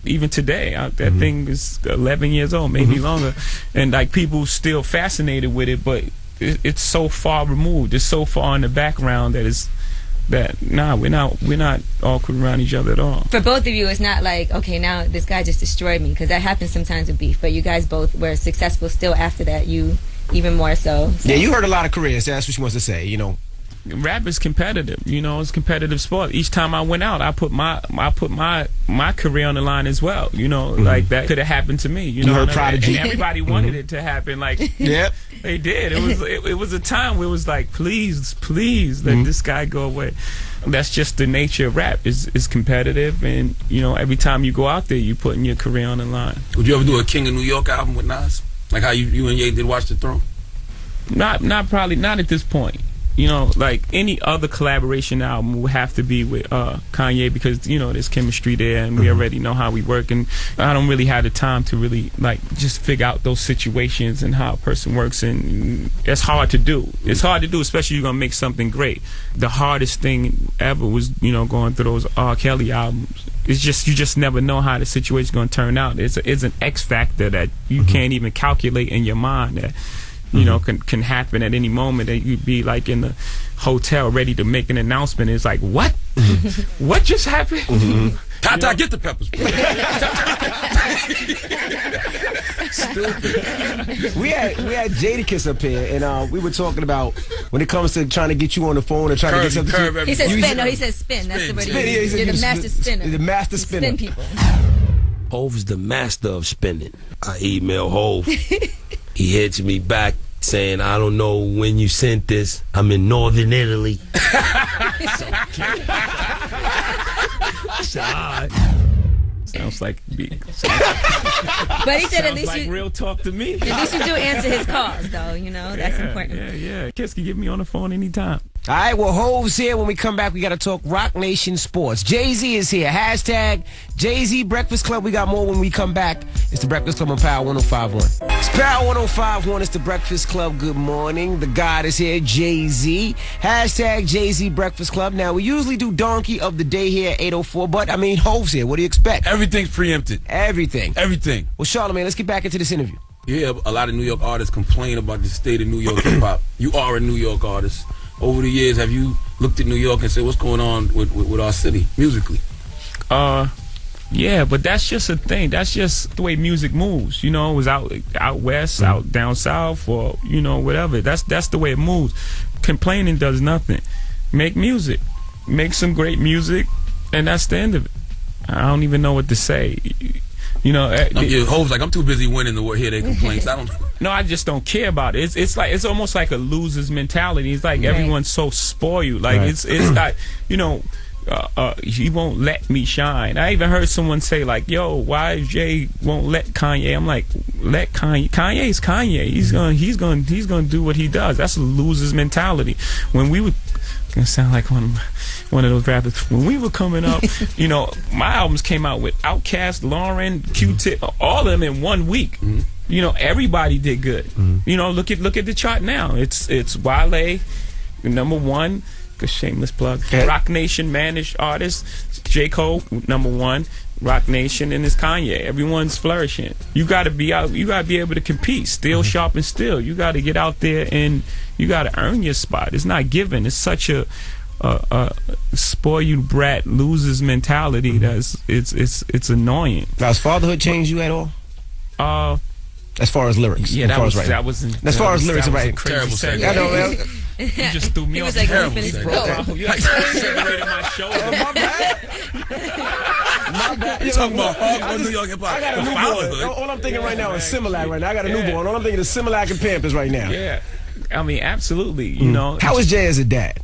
Even today, that thing is 11 years old, maybe longer, and, like, people still fascinated with it, but it's so far removed. It's so far in the background that we're not awkward around each other at all. For both of you, it's not like, okay, now this guy just destroyed me, because that happens sometimes with beef. But you guys both were successful still after that. You even more so. Yeah, you heard a lot of careers. That's what she wants to say. You know. Rap is competitive, you know. It's a competitive sport. Each time I went out, I put my career on the line as well. You know, like that could have happened to me. You know, heard Prodigy. And everybody wanted it to happen. Like, yep, they did. It was a time where it was like, please, let this guy go away. That's just the nature of rap. Is competitive, and, you know, every time you go out there, you putting your career on the line. Would you ever do a King of New York album with Nas, like how you and Ye did Watch the Throne? Not at this point. You know, like any other collaboration album would have to be with Kanye, because, you know, there's chemistry there and we already know how we work, and I don't really have the time to really, like, just figure out those situations and how a person works, and it's hard to do. It's hard to do, especially if you're going to make something great. The hardest thing ever was, you know, going through those R. Kelly albums. It's just, you just never know how the situation's going to turn out. It's an X factor that you can't even calculate in your mind, that, you know, can happen at any moment, that you'd be, like, in the hotel ready to make an announcement. It's like, what? What just happened? Tata, get the pepper spray. Stupid. We had Jadakiss up here, and we were talking about when it comes to trying to get you on the phone or trying to get something. He said spin. No, he said spin. That's the word. You're the master spinner. The master spinner. Spin people. Hov is the master of spinning. I email Hov. He hits me back saying, I don't know when you sent this. I'm in northern Italy. Sounds like but he said at least like real talk to me. At least you do answer his calls, though. You know, that's important. Yeah. Kiss can get me on the phone anytime. All right, well, Hov's here. When we come back, we got to talk Rock Nation sports. Jay-Z is here. Hashtag Jay-Z Breakfast Club. We got more when we come back. It's the Breakfast Club on Power 105.1. It's Power 105.1. It's the Breakfast Club. Good morning. The God is here, Jay-Z. Hashtag Jay-Z Breakfast Club. Now, we usually do Donkey of the Day here at 8:04, but, I mean, Hov's here. What do you expect? Everything's preempted. Everything. Well, Charlamagne, let's get back into this interview. Yeah, a lot of New York artists complain about the state of New York hip-hop. You are a New York artist. Over the years, have you looked at New York and said, what's going on with our city, musically? Yeah, but that's just a thing. That's just the way music moves. You know, it was out west, out down south, or, you know, whatever. That's the way it moves. Complaining does nothing. Make music. Make some great music, and that's the end of it. I don't even know what to say. You know, Hov's like, I'm too busy winning to hear their complaints. I don't. No, I just don't care about it. It's almost like a loser's mentality. It's like everyone's so spoiled. Like it's like, you know, he won't let me shine. I even heard someone say like, "Yo, why Jay won't let Kanye?" I'm like, let Kanye. Kanye's Kanye. He's gonna do what he does. That's a loser's mentality. When we would. Gonna sound like one of those rappers. When we were coming up, you know, my albums came out with Outkast, Lauren, Q-Tip, all of them in 1 week. You know, everybody did good. You know, look at the chart now. It's Wale, #1, a shameless plug. Rock Nation managed artist, J. Cole, #1. Rock Nation, and it's Kanye. Everyone's flourishing. You got to be out. You got to be able to compete. Still sharp and still. You got to get out there and you got to earn your spot. It's not given. It's such a spoiled brat losers mentality. It's annoying. Now, has fatherhood changed you at all? As far as lyrics. Yeah, that was as far as lyrics, right? Terrible segue. I know, man. You just threw me He off. was like, terrible You like separated my shoulder. My bad. You talking about hardcore New York hip hop? I got a newborn. All I'm thinking right now is Similac right now. I got a newborn. All I'm thinking is Similac and Pampers right now. Yeah, I mean, absolutely. You know, how is Jay as a dad?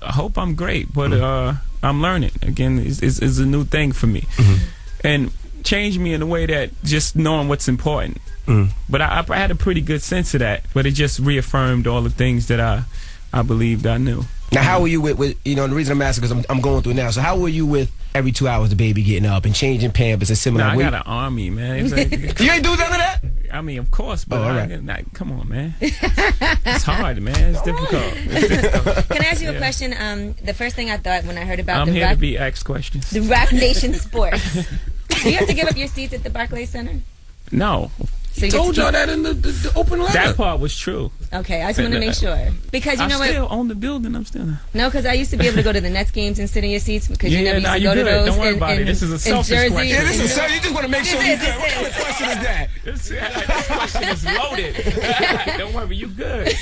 I hope I'm great, but I'm learning. Again, it's a new thing for me, and changed me in a way that just knowing what's important. But I had a pretty good sense of that, but it just reaffirmed all the things that I believed I knew. Now, how were you with you know, the reason I'm asking because I'm going through it now. So how were you with every 2 hours the baby getting up and changing Pampers and similar? I got an army, man. It's like, you ain't do none of that? I mean, of course, but come on, man. It's hard, man. It's difficult. Can I ask you a question? The first thing I thought when I heard about I'm here to be asked questions. The Rock Nation Sports. Do you have to give up your seats at the Barclays Center? No. So you told y'all that in the open letter. That part was true. Okay, I just want to make sure. Because you know what? I still own the building. I'm still not. No, because I used to be able to go to the Nets games and sit in your seats because you never used to go to those. Don't worry about it. This is a selfish question. Yeah, this is so you just want to make sure you're good. What kind of question is that? This question is loaded. Don't worry, you good.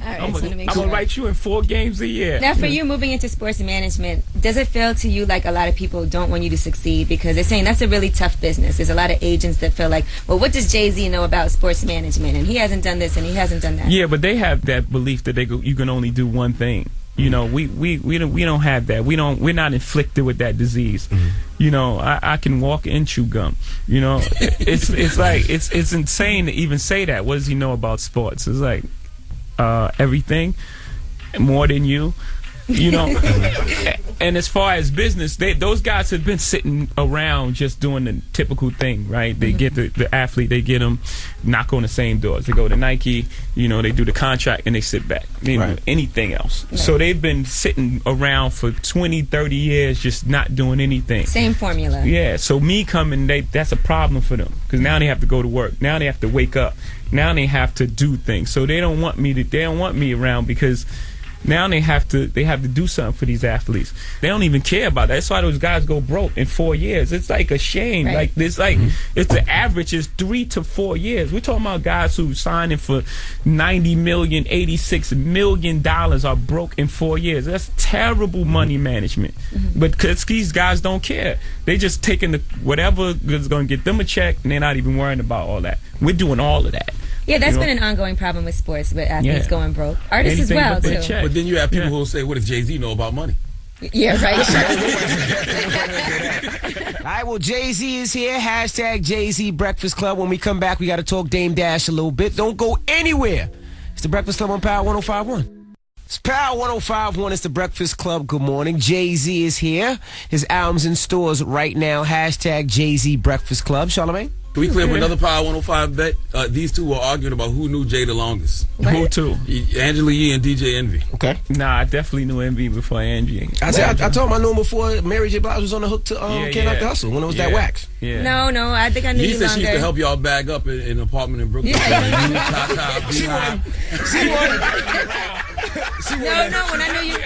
I'm gonna write you in 4 games a year. Now, for you moving into sports management, does it feel to you like a lot of people don't want you to succeed because they're saying that's a really tough business? There's a lot of agents that feel like, well, what does Jay-Z know about sports management? And he hasn't done this and he hasn't done that. Yeah, but they have that belief that you can only do one thing. You know, we don't have that. We're not inflicted with that disease. You know, I can walk and chew gum. You know, it's like it's insane to even say that. What does he know about sports? It's like everything, more than you. You know, and as far as business, those guys have been sitting around just doing the typical thing, right? They get the athlete, they get them, knock on the same doors. They go to Nike, you know, they do the contract and they sit back. They don't do anything else. Right. So they've been sitting around for 20, 30 years just not doing anything. Same formula. Yeah, so me coming, that's a problem for them because now they have to go to work. Now they have to wake up. Now they have to do things. So they don't want me around because Now they have to do something for these athletes. They don't even care about that. That's why those guys go broke in 4 years. It's like a shame. Right. Like this, it's the average is 3 to 4 years. We're talking about guys who signing for $90 million, $86 million are broke in 4 years. That's terrible money management. But because these guys don't care, they just taking whatever is going to get them a check, and they're not even worrying about all that. We're doing all of that. Yeah, that's been an ongoing problem with sports, with athletes going broke. Artists Anything as well, but too. check. But then you have people who will say, what does Jay-Z know about money? Yeah, right. All right, well, Jay-Z is here. Hashtag Jay-Z Breakfast Club. When we come back, we got to talk Dame Dash a little bit. Don't go anywhere. It's the Breakfast Club on Power 105.1. It's Power 105.1. It's the Breakfast Club. Good morning. Jay-Z is here. His album's in stores right now. Hashtag Jay-Z Breakfast Club. Charlamagne? Can we clear up another Power 105 bet? These two were arguing about who knew Jay the longest. Who too? Angela Yee and DJ Envy. Okay. Nah, I definitely knew Envy before Angie. I told him I knew him before Mary J. Blige was on the hook to Can't Knock the Hustle when it was that wax. Yeah. No, I think I knew He you said longer. she used to help y'all bag up in an apartment in Brooklyn. Yeah. You, Tata, Beehive. No, when I knew you.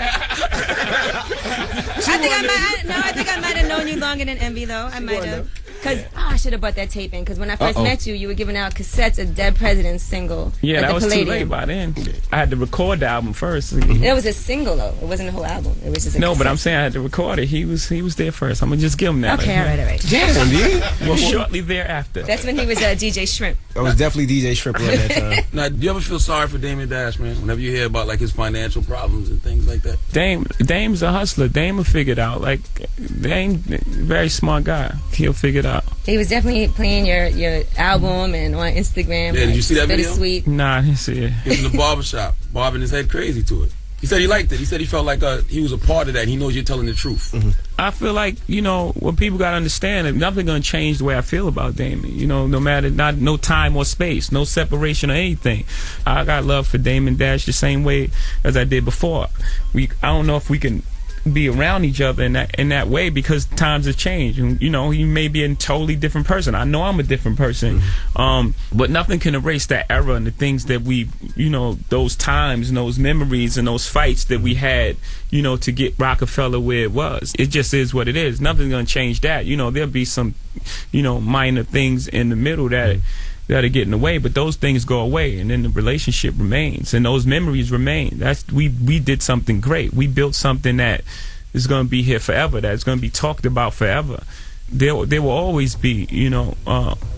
I think I might have known you longer than Envy, though. I might have. Because I should have bought that tape in. Because when I first met you, you were giving out cassettes of Dead President's single. Yeah, that was Palladium. too late by then. I had to record the album first. It was a single, though. It wasn't a whole album. It was just a cassette. But I'm saying I had to record it. He was there first. I'm gonna just give him that. Okay, all right. Well, shortly thereafter. That's when he was DJ Shrimp. I was definitely DJ Shrimp around that time. Now, do you ever feel sorry for Dame Dash, man? Whenever you hear about like his financial problems and things like that. Dame's a hustler. Dame will figure it out. Like Dame, very smart guy. He'll figure it out. He was definitely playing your album and on Instagram. Yeah, did you see that video? Bittersweet. Nah, I didn't see it. He was in the barbershop, bobbing his head crazy to it. He said he liked it. He said he felt like he was a part of that. He knows you're telling the truth. I feel like, what people got to understand, is nothing going to change the way I feel about Damon. No matter, no time or space, no separation or anything. I got love for Damon Dash the same way as I did before. I don't know if we can be around each other in that way because times have changed, and he may be a totally different person. I know I'm a different person, but nothing can erase that era and the things that we, those times and those memories and those fights that we had, to get Rockefeller where it was. It just is what it is. Nothing's gonna change that. There'll be some, minor things in the middle that are getting away, but those things go away, and then the relationship remains, and those memories remain. We did something great. We built something that is going to be here forever. That's going to be talked about forever. There will always be,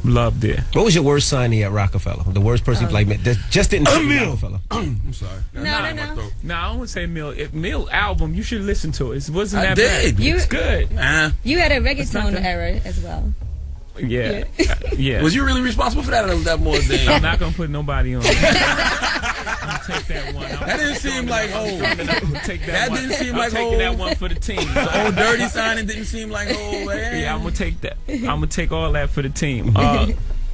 love there. What was your worst signing at Rockefeller? The worst person you met that just didn't fit Rockefeller. I'm sorry. No. Nah, I wouldn't say Mill. Mill album, you should listen to it. It wasn't I that did. bad. It's good. You had a reggaeton era as well. Yeah. Was you really responsible for that, or was that more than? I'm not gonna put nobody on. I'm gonna take that one. That didn't seem like Hov. That didn't seem like Hov. I'm taking that one for the team. The old dirty signing didn't seem like Hov. Yeah, I'm gonna take that. I'm gonna take all that for the team.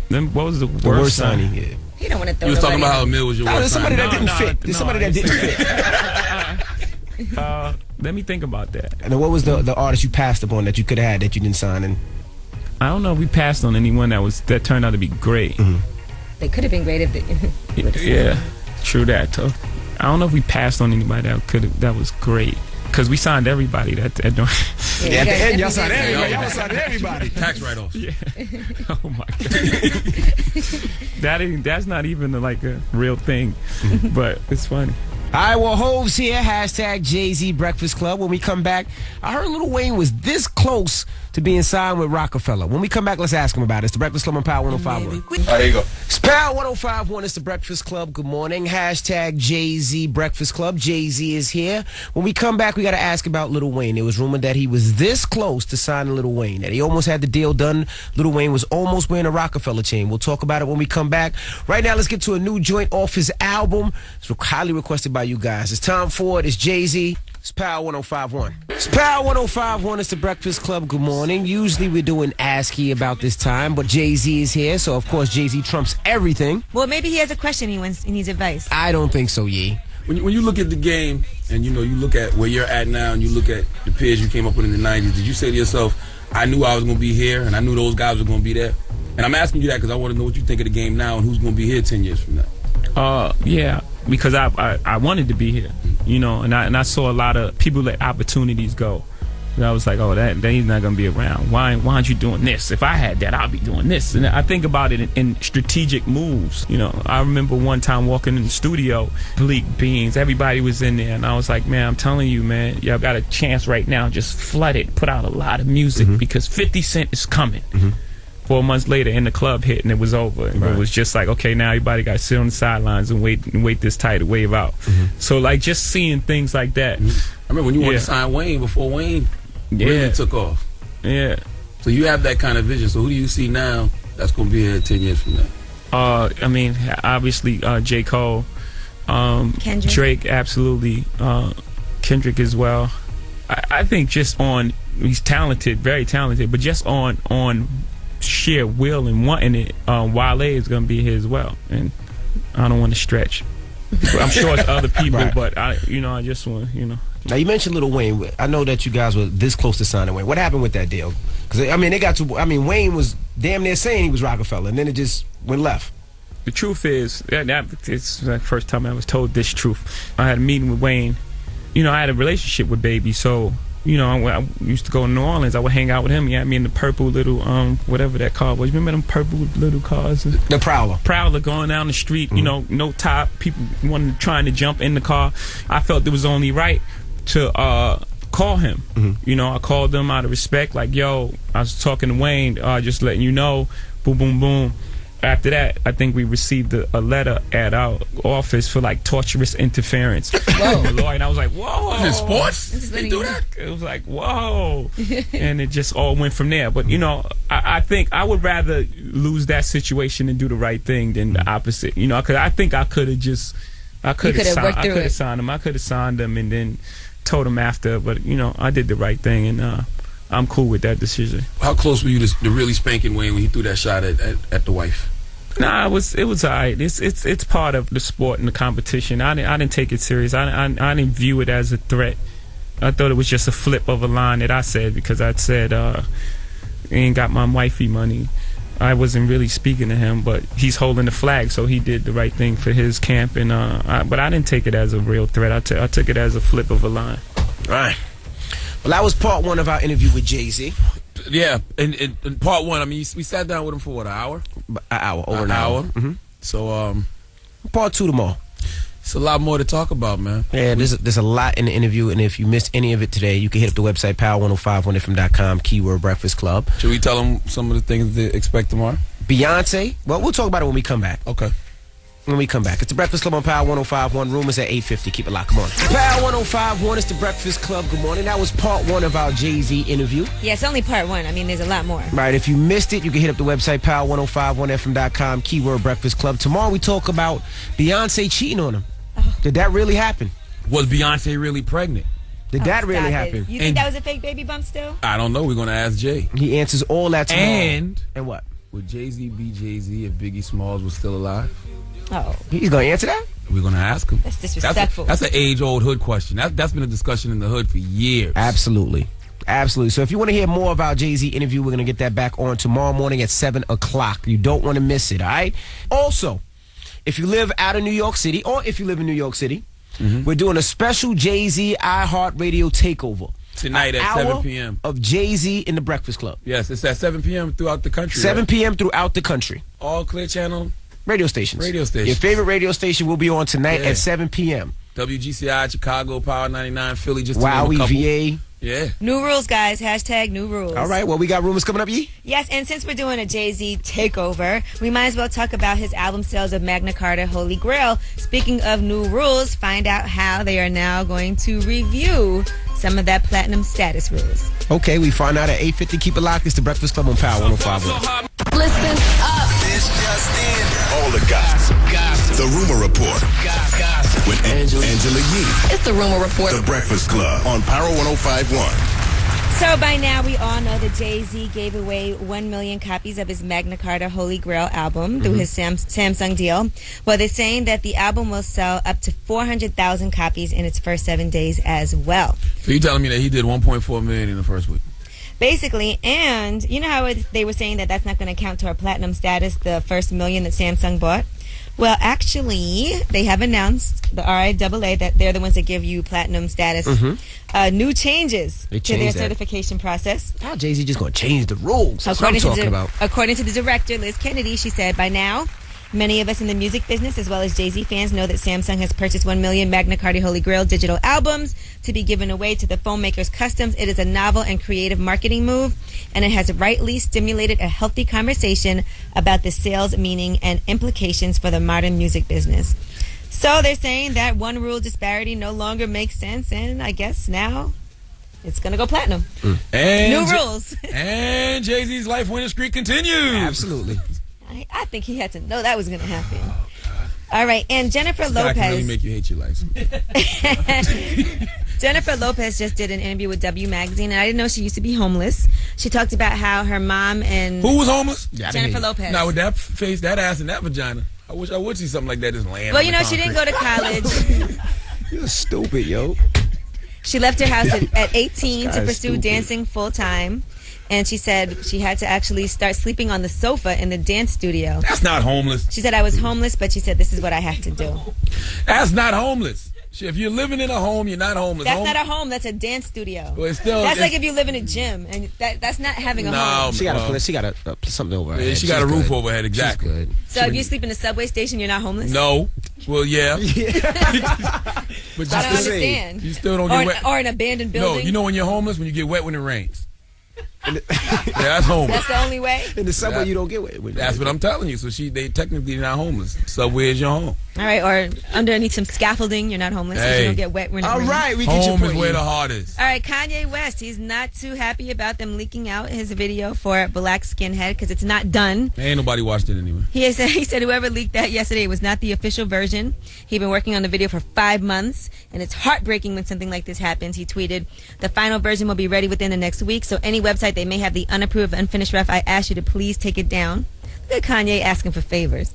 Then what was the worst signing? Yeah. He don't want to throw. You was talking about how Mill was your worst somebody signing. that didn't fit. There's somebody that didn't fit. Let me think about that. And then what was the artist you passed upon that you could have had that you didn't sign? And I don't know if we passed on anyone that turned out to be great. They could have been great if they. Yeah, true that. Too. I don't know if we passed on anybody that was great. Because we signed everybody that don't. Yeah, at the end, y'all signed everybody. Y'all signed everybody. Tax write-offs. Yeah. Oh my God. That's not even like a real thing, but it's funny. All right, well, Hov's here. Hashtag Jay-Z Breakfast Club. When we come back, I heard Lil Wayne was this close to being signed with Rockefeller. When we come back, let's ask him about it. It's the Breakfast Club on Power 105.1. There you go. It's Power 105.1. It's the Breakfast Club. Good morning. Hashtag Jay-Z Breakfast Club. Jay-Z is here. When we come back, we got to ask about Lil Wayne. It was rumored that he was this close to signing Lil Wayne, that he almost had the deal done. Lil Wayne was almost wearing a Rockefeller chain. We'll talk about it when we come back. Right now, let's get to a new joint off his album. It's highly requested by you guys. It's Tom Ford. It's Jay-Z. It's Power 105.1. It's Power 105.1. It's the Breakfast Club. Good morning. Usually we're doing Ask Ye about this time, but Jay-Z is here, so of course Jay-Z trumps everything. Well, maybe he has a question. He needs advice. I don't think so, Yee. When you look at the game and you look at where you're at now and you look at the peers you came up with in the 90s, did you say to yourself, I knew I was going to be here and I knew those guys were going to be there? And I'm asking you that because I want to know what you think of the game now and who's going to be here 10 years from now. Yeah, because I wanted to be here. you know, and I saw a lot of people let opportunities go. And I was like, oh, that he's not gonna be around. Why aren't you doing this? If I had that, I'll be doing this. And I think about it in strategic moves. You know, I remember one time walking in the studio, Bleak Beans, everybody was in there, and I was like, man, I'm telling you, man, y'all got a chance right now. Just flood it, put out a lot of music because 50 Cent is coming. 4 months later, and the club hit, and it was over. And it was just like, okay, now everybody got to sit on the sidelines and wait this title wave out. So like just seeing things like that. I remember when you wanted to sign Wayne before Wayne really took off. Yeah. So you have that kind of vision. So who do you see now that's going to be here 10 years from now? I mean, obviously J. Cole, Kendrick. Drake, absolutely, Kendrick as well. I think just on, he's talented, very talented, but just on sheer will and wanting it, Wale is going to be here as well. And I don't want to stretch. I'm sure it's other people, but I just want, Now, you mentioned Lil Wayne. I know that you guys were this close to signing Wayne. What happened with that deal? Because, I mean, Wayne was damn near saying he was Rockefeller, and then it just went left. The truth is, it's the first time I was told this truth. I had a meeting with Wayne. I had a relationship with Baby, so, I used to go to New Orleans. I would hang out with him. He had me in the purple little, whatever that car was. Remember them purple little cars? The Prowler. Prowler going down the street, no top. People trying to jump in the car. I felt it was only right to call him. I called him out of respect, like, yo, I was talking to Wayne, just letting you know, boom, boom, boom. After that, I think we received a letter at our office for like torturous interference. Whoa. And I was like, whoa. In sports? They do that? It was like, whoa. And it just all went from there. But, I think I would rather lose that situation and do the right thing than the opposite. Because I think I could have just, I could have signed him. I could have signed him and then told him after. But, I did the right thing, and I'm cool with that decision. How close were you to really spanking Wayne when he threw that shot at the wife? Nah, it was alright. It's part of the sport and the competition. I didn't take it serious. I didn't view it as a threat. I thought it was just a flip of a line that I said, because I said, he ain't got my wifey money. I wasn't really speaking to him, but he's holding the flag, so he did the right thing for his camp. And but I didn't take it as a real threat. I took it as a flip of a line. Right. Well, that was part one of our interview with Jay-Z. Yeah, in part one, I mean, we sat down with him for what, an hour? Over an hour. So, part two tomorrow. It's a lot more to talk about, man. Yeah, there's a lot in the interview, and if you missed any of it today, you can hit up the website, power1051fm.com, keyword Breakfast Club. Should we tell them some of the things they expect tomorrow? Beyonce? Well, we'll talk about it when we come back. Okay. When we come back. It's the Breakfast Club on Power 105.1. Rumors at 8:50. Keep it locked. Come on. Power 105.1. It's the Breakfast Club. Good morning. That was part one of our Jay-Z interview. Yeah, it's only part one. I mean, there's a lot more. Right. If you missed it, you can hit up the website, power1051fm.com, keyword Breakfast Club. Tomorrow we talk about Beyonce cheating on him. Oh. Did that really happen? Was Beyonce really pregnant? Did that really happen? You think that was a fake baby bump still? I don't know. We're going to ask Jay. He answers all that tomorrow. And what? Would Jay-Z be Jay-Z if Biggie Smalls was still alive? Oh. He's going to answer that? We're going to ask him. That's disrespectful. That's an age-old hood question. That's been a discussion in the hood for years. Absolutely. Absolutely. So if you want to hear more about Jay-Z interview, we're going to get that back on tomorrow morning at 7 o'clock. You don't want to miss it, all right? Also, if you live out of New York City, or if you live in New York City, we're doing a special Jay-Z iHeartRadio takeover. Tonight at 7 p.m. of Jay-Z in the Breakfast Club. Yes, it's at 7 p.m. throughout the country. 7 p.m. throughout the country. All Clear Channel radio stations. Your favorite radio station will be on tonight at 7 p.m. WGCI, Chicago, Power 99, Philly, just to name a couple. VA. Yeah. New rules, guys. Hashtag new rules. All right. Well, we got rumors coming up, Yee? Yes, and since we're doing a Jay-Z takeover, we might as well talk about his album sales of Magna Carta Holy Grail. Speaking of new rules, find out how they are now going to review some of that platinum status rules. Okay, we find out at 8:50. Keep it locked. It's the Breakfast Club on Power 105. Listen up. This just in. All the gossip. The Rumor Report. With Angela Yee. It's the Rumor Report. The Breakfast Club on Power 105.1. So by now we all know that Jay-Z gave away 1 million copies of his Magna Carta Holy Grail album through his Samsung deal. Well, they're saying that the album will sell up to 400,000 copies in its first 7 days as well. So you're telling me that he did 1.4 million in the first week? Basically, and you know how they were saying that that's not going to count to our platinum status, the first million that Samsung bought? Well, actually, they have announced, the RIAA, that they're the ones that give you platinum status, new changes to their certification process. How Jay-Z just going to change the rules? That's what I'm talking about. According to the director, Liz Kennedy, she said, by now, many of us in the music business, as well as Jay-Z fans, know that Samsung has purchased 1 million Magna Carta Holy Grail digital albums to be given away to the phone makers' customs. It is a novel and creative marketing move, and it has rightly stimulated a healthy conversation about the sales meaning and implications for the modern music business. So they're saying that one rule disparity no longer makes sense, and I guess now it's going to go platinum. And new rules. And Jay-Z's life winning streak continues. Absolutely. I think he had to know that was going to happen. Oh, God. All right, and Jennifer this Lopez. Guy can really make you hate your life. Jennifer Lopez just did an interview with W Magazine, and I didn't know she used to be homeless. She talked about how her mom and... Who was homeless? Jennifer Lopez. Now, with that face, that ass, and that vagina, I wish I would see something like that just land. Well, you know, she didn't go to college. You're stupid, yo. She left her house at 18 to pursue dancing full-time. And she said she had to actually start sleeping on the sofa in the dance studio. That's not homeless. She said, I was homeless, but she said, this is what I have to do. That's not homeless. If you're living in a home, you're not homeless. That's not a home. That's a dance studio. Well, that's like if you live in a gym, and that's not having a home. She got something over her head. Yeah, she got a roof over her head, exactly. She's good. So if you sleep in a subway station, you're not homeless? No. Well, yeah. But I don't understand. You still don't get wet. Or an abandoned building? No, you know when you're homeless? When you get wet when it rains. Yeah, that's homeless. That's the only way? In the subway, you don't get wet. That's what I'm telling you. So they technically not homeless. Subway is your home. All right, or underneath some scaffolding, you're not homeless because you don't get wet when it rains. All right, we get your point. Home is where the heart is. All right, Kanye West, he's not too happy about them leaking out his video for Black Skinhead because it's not done. Ain't nobody watched it anyway. He said whoever leaked that yesterday was not the official version. He'd been working on the video for 5 months, and it's heartbreaking when something like this happens. He tweeted, the final version will be ready within the next week, so any website they may have the unapproved, unfinished rough, I ask you to please take it down. Look at Kanye asking for favors.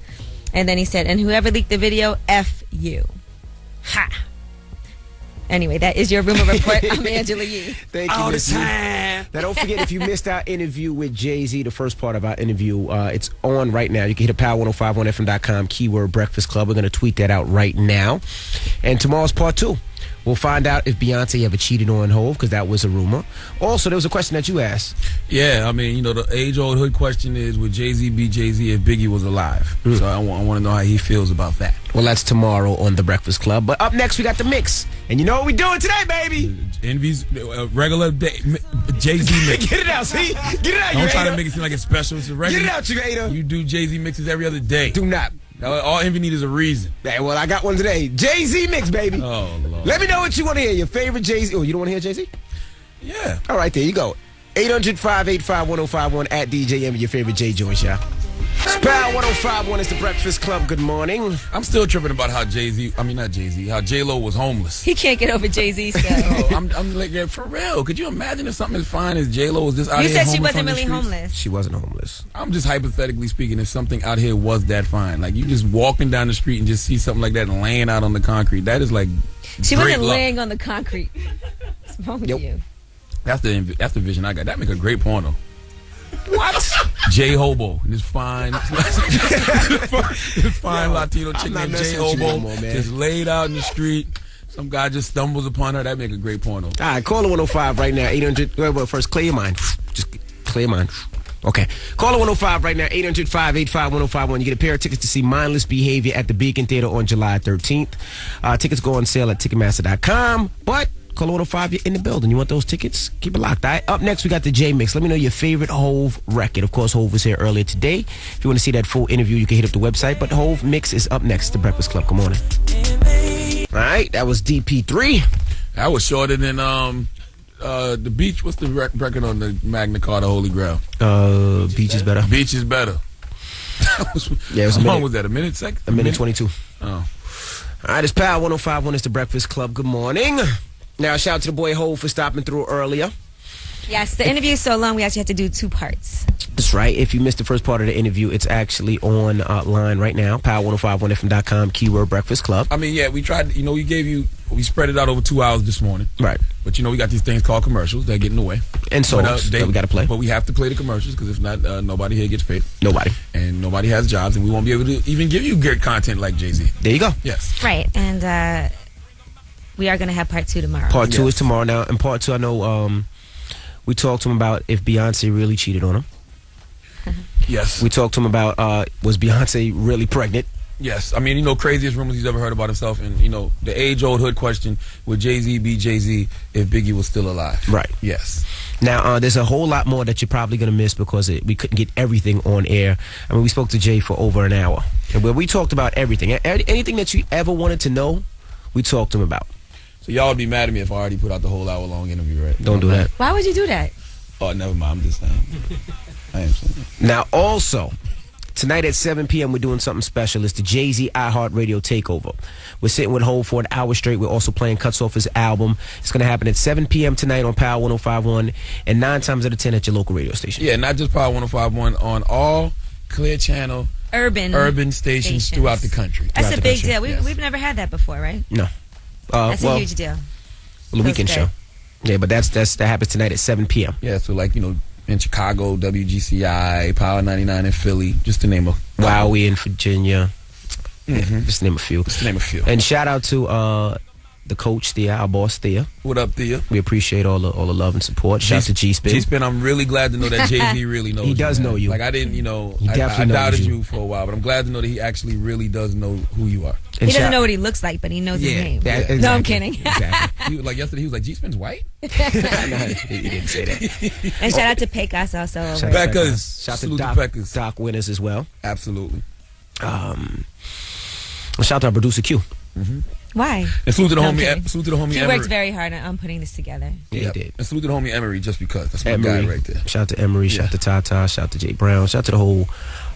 And then he said, and whoever leaked the video, F you. Ha. Anyway, that is your rumor report. I'm Angela Yee. Thank you. All the time. Now, don't forget, if you missed our interview with Jay-Z, the first part of our interview, it's on right now. You can hit power1051fm.com, keyword Breakfast Club. We're going to tweet that out right now. And tomorrow's part 2. We'll find out if Beyonce ever cheated on Hov, because that was a rumor. Also, there was a question that you asked. Yeah, I mean, you know, the age-old hood question is, would Jay-Z be Jay-Z if Biggie was alive? So I want to know how he feels about that. Well, that's tomorrow on The Breakfast Club. But up next, we got The Mix. And you know what we doing today, baby? Envy's regular Jay-Z mix. Get it out, see? Get it out, Don't try to make it seem like it's special. It's a regular. Get it out, you hater. You do Jay-Z mixes every other day. Do not. All Envy needs is a reason. Yeah, well, I got one today. Jay-Z mix, baby. Oh, Lord. Let me know what you want to hear. Your favorite Jay-Z. Oh, you don't want to hear Jay-Z? Yeah. All right, there you go. 800-585-1051 at DJ Envy, your favorite Jay Jones, y'all. Power 105.1 is The Breakfast Club. Good morning. I'm still tripping about how how J-Lo was homeless. He can't get over Jay-Z stuff. I'm like, for real. Could you imagine if something as fine as J-Lo was just out here homeless? You said she homeless wasn't really homeless. She wasn't homeless. I'm just hypothetically speaking, if something out here was that fine. Like, you just walking down the street and just see something like that laying out on the concrete. That is like She great wasn't luck. laying on the concrete. What's wrong with you? That's the vision I got. That make a great porno. What? J Hobo, this fine Latino chick named J Hobo, just laid out in the street. Some guy just stumbles upon her. That make a great porno. All right, call 105 right now. 800. Well, first clear your mind. Just clear your mind. Okay. Call 105 right now. 800-585-1051. You get a pair of tickets to see Mindless Behavior at the Beacon Theater on July 13th. Tickets go on sale at Ticketmaster.com. But call 105, you're in the building. You want those tickets? Keep it locked. All right? Up next, we got the J-Mix. Let me know your favorite Hov record. Of course, Hov was here earlier today. If you want to see that full interview, you can hit up the website. But Hov Mix is up next. The Breakfast Club. Good morning. All right, that was DP3. That was shorter than the Beach. What's the record on the Magna Carta Holy Grail? Beach is better. Beach is better. Yeah, it was how long was that? A minute? A minute 22. Oh. All right, it's Power 105.1. It's the Breakfast Club. Good morning. Now, shout out to the boy Hov for stopping through earlier. Yes, the interview is so long, we actually had to do 2 parts. That's That's right. If you missed the first part of the interview, it's actually on line right now. Power1051FM.com, keyword Breakfast Club. I mean, yeah, we tried, we spread it out over 2 hours this morning. Right. But, we got these things called commercials that get in the way. And songs that we got to play. But we have to play the commercials because if not, nobody here gets paid. Nobody. And nobody has jobs, and we won't be able to even give you good content like Jay-Z. There you go. Yes. Right. And we are going to have part 2 tomorrow. Part 2 is tomorrow. Now, in part 2, I know we talked to him about if Beyonce really cheated on him. Yes. We talked to him about was Beyonce really pregnant? Yes. I mean, craziest rumors he's ever heard about himself. And, the age-old hood question, would Jay-Z be Jay-Z if Biggie was still alive? Right. Yes. Now, there's a whole lot more that you're probably going to miss because we couldn't get everything on air. I mean, we spoke to Jay for over an hour. And where we talked about everything. Anything that you ever wanted to know, we talked to him about. So y'all would be mad at me if I already put out the whole hour-long interview, right? Don't do that. Why would you do that? Oh, never mind. I'm just saying. I am saying. Now, also, tonight at 7 p.m., we're doing something special. It's the Jay-Z iHeartRadio Takeover. We're sitting with Hov for an hour straight. We're also playing cuts off his album. It's going to happen at 7 p.m. tonight on Power 105.1 and 9 times out of 10 at your local radio station. Yeah, not just Power 105.1, on all Clear Channel urban stations throughout the country. That's a big deal. Yes. We've never had that before, right? No. That's a huge deal. The weekend show. Yeah, but that happens tonight at 7 p.m. Yeah, so in Chicago, WGCI, Power 99 in Philly, just to name a Wowie in Virginia. Just to name a few. And shout out to the coach Thea, our boss Thea. What up, Thea? We appreciate all the love and support. Shout out to G-Spin. G-Spin, I'm really glad to know that Jay-Z really knows you. He does know you. Like, I didn't, I doubted you for a while, but I'm glad to know that he actually really does know who you are. He doesn't know what he looks like, but he knows his name. Exactly. No, I'm kidding. Exactly. Yesterday, he was like, G-Spin's white? No, he didn't say that. And shout out to Pecos also. Pecos. Shout Salute to to Pecos. Doc Winners as well. Absolutely. Shout out to our producer Q. Why? And salute to the homie. He Emery. worked very hard on putting this together. Yeah, he did. And salute to the homie Emery just because. That's my Emery, guy right there. Shout out to Emery. Shout out to Tata. Shout out to Jay Brown. Shout out to the whole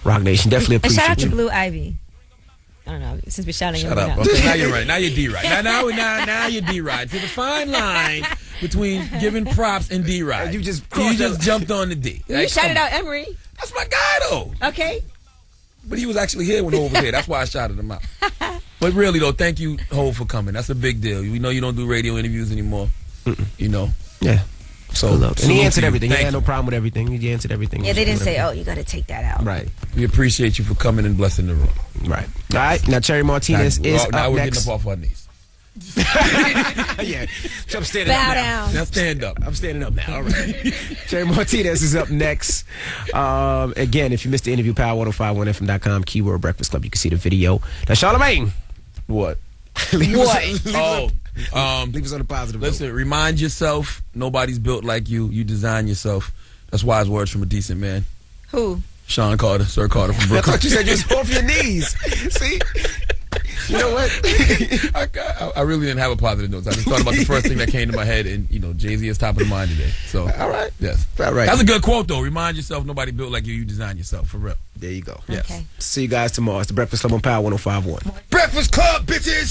Rock Nation. Definitely And appreciate shout out to you. Blue Ivy. I don't know, since we're shouting Shut him up. out. Okay, now you're right. Now you're D-right. Now you're D-right. There's a fine line between giving props and D-right. You just jumped on the D. You shouted out Emery. That's my guy, though. Okay. But he was actually here when Hov was here. That's why I shouted him out. But really, though, thank you, Hov, for coming. That's a big deal. We know you don't do radio interviews anymore. Yeah. So, and he answered everything. He Thank had no you. problem with everything. He answered everything. Yeah, they didn't say, you got to take that out. Right. We appreciate you for coming and blessing the room. Right. All right. Now, Cherry Martinez is now up we're next. getting up off our knees. Yeah. So I'm standing Bow up now. down. Now stand up. I'm standing up now. All right. Cherry Martinez is up next. Again, if you missed the interview, Power1051FM.com, keyword Breakfast Club. You can see the video. Now, Charlamagne. What? Leave us on a positive note. Listen, remind yourself, nobody's built like you. You design yourself. That's wise words from a decent man. Who? Sean Carter, Sir Carter from I Brooklyn. thought you said you was off your knees. See? You know what? I really didn't have a positive note. I just thought about the first thing that came to my head, and Jay-Z is top of the mind today. So, all right, yes, all right. That's a good quote, though. Remind yourself, nobody built like you. You design yourself, for real. There you go. Yes. Okay. See you guys tomorrow. It's the Breakfast Club on Power 105.1. Breakfast Club, bitches.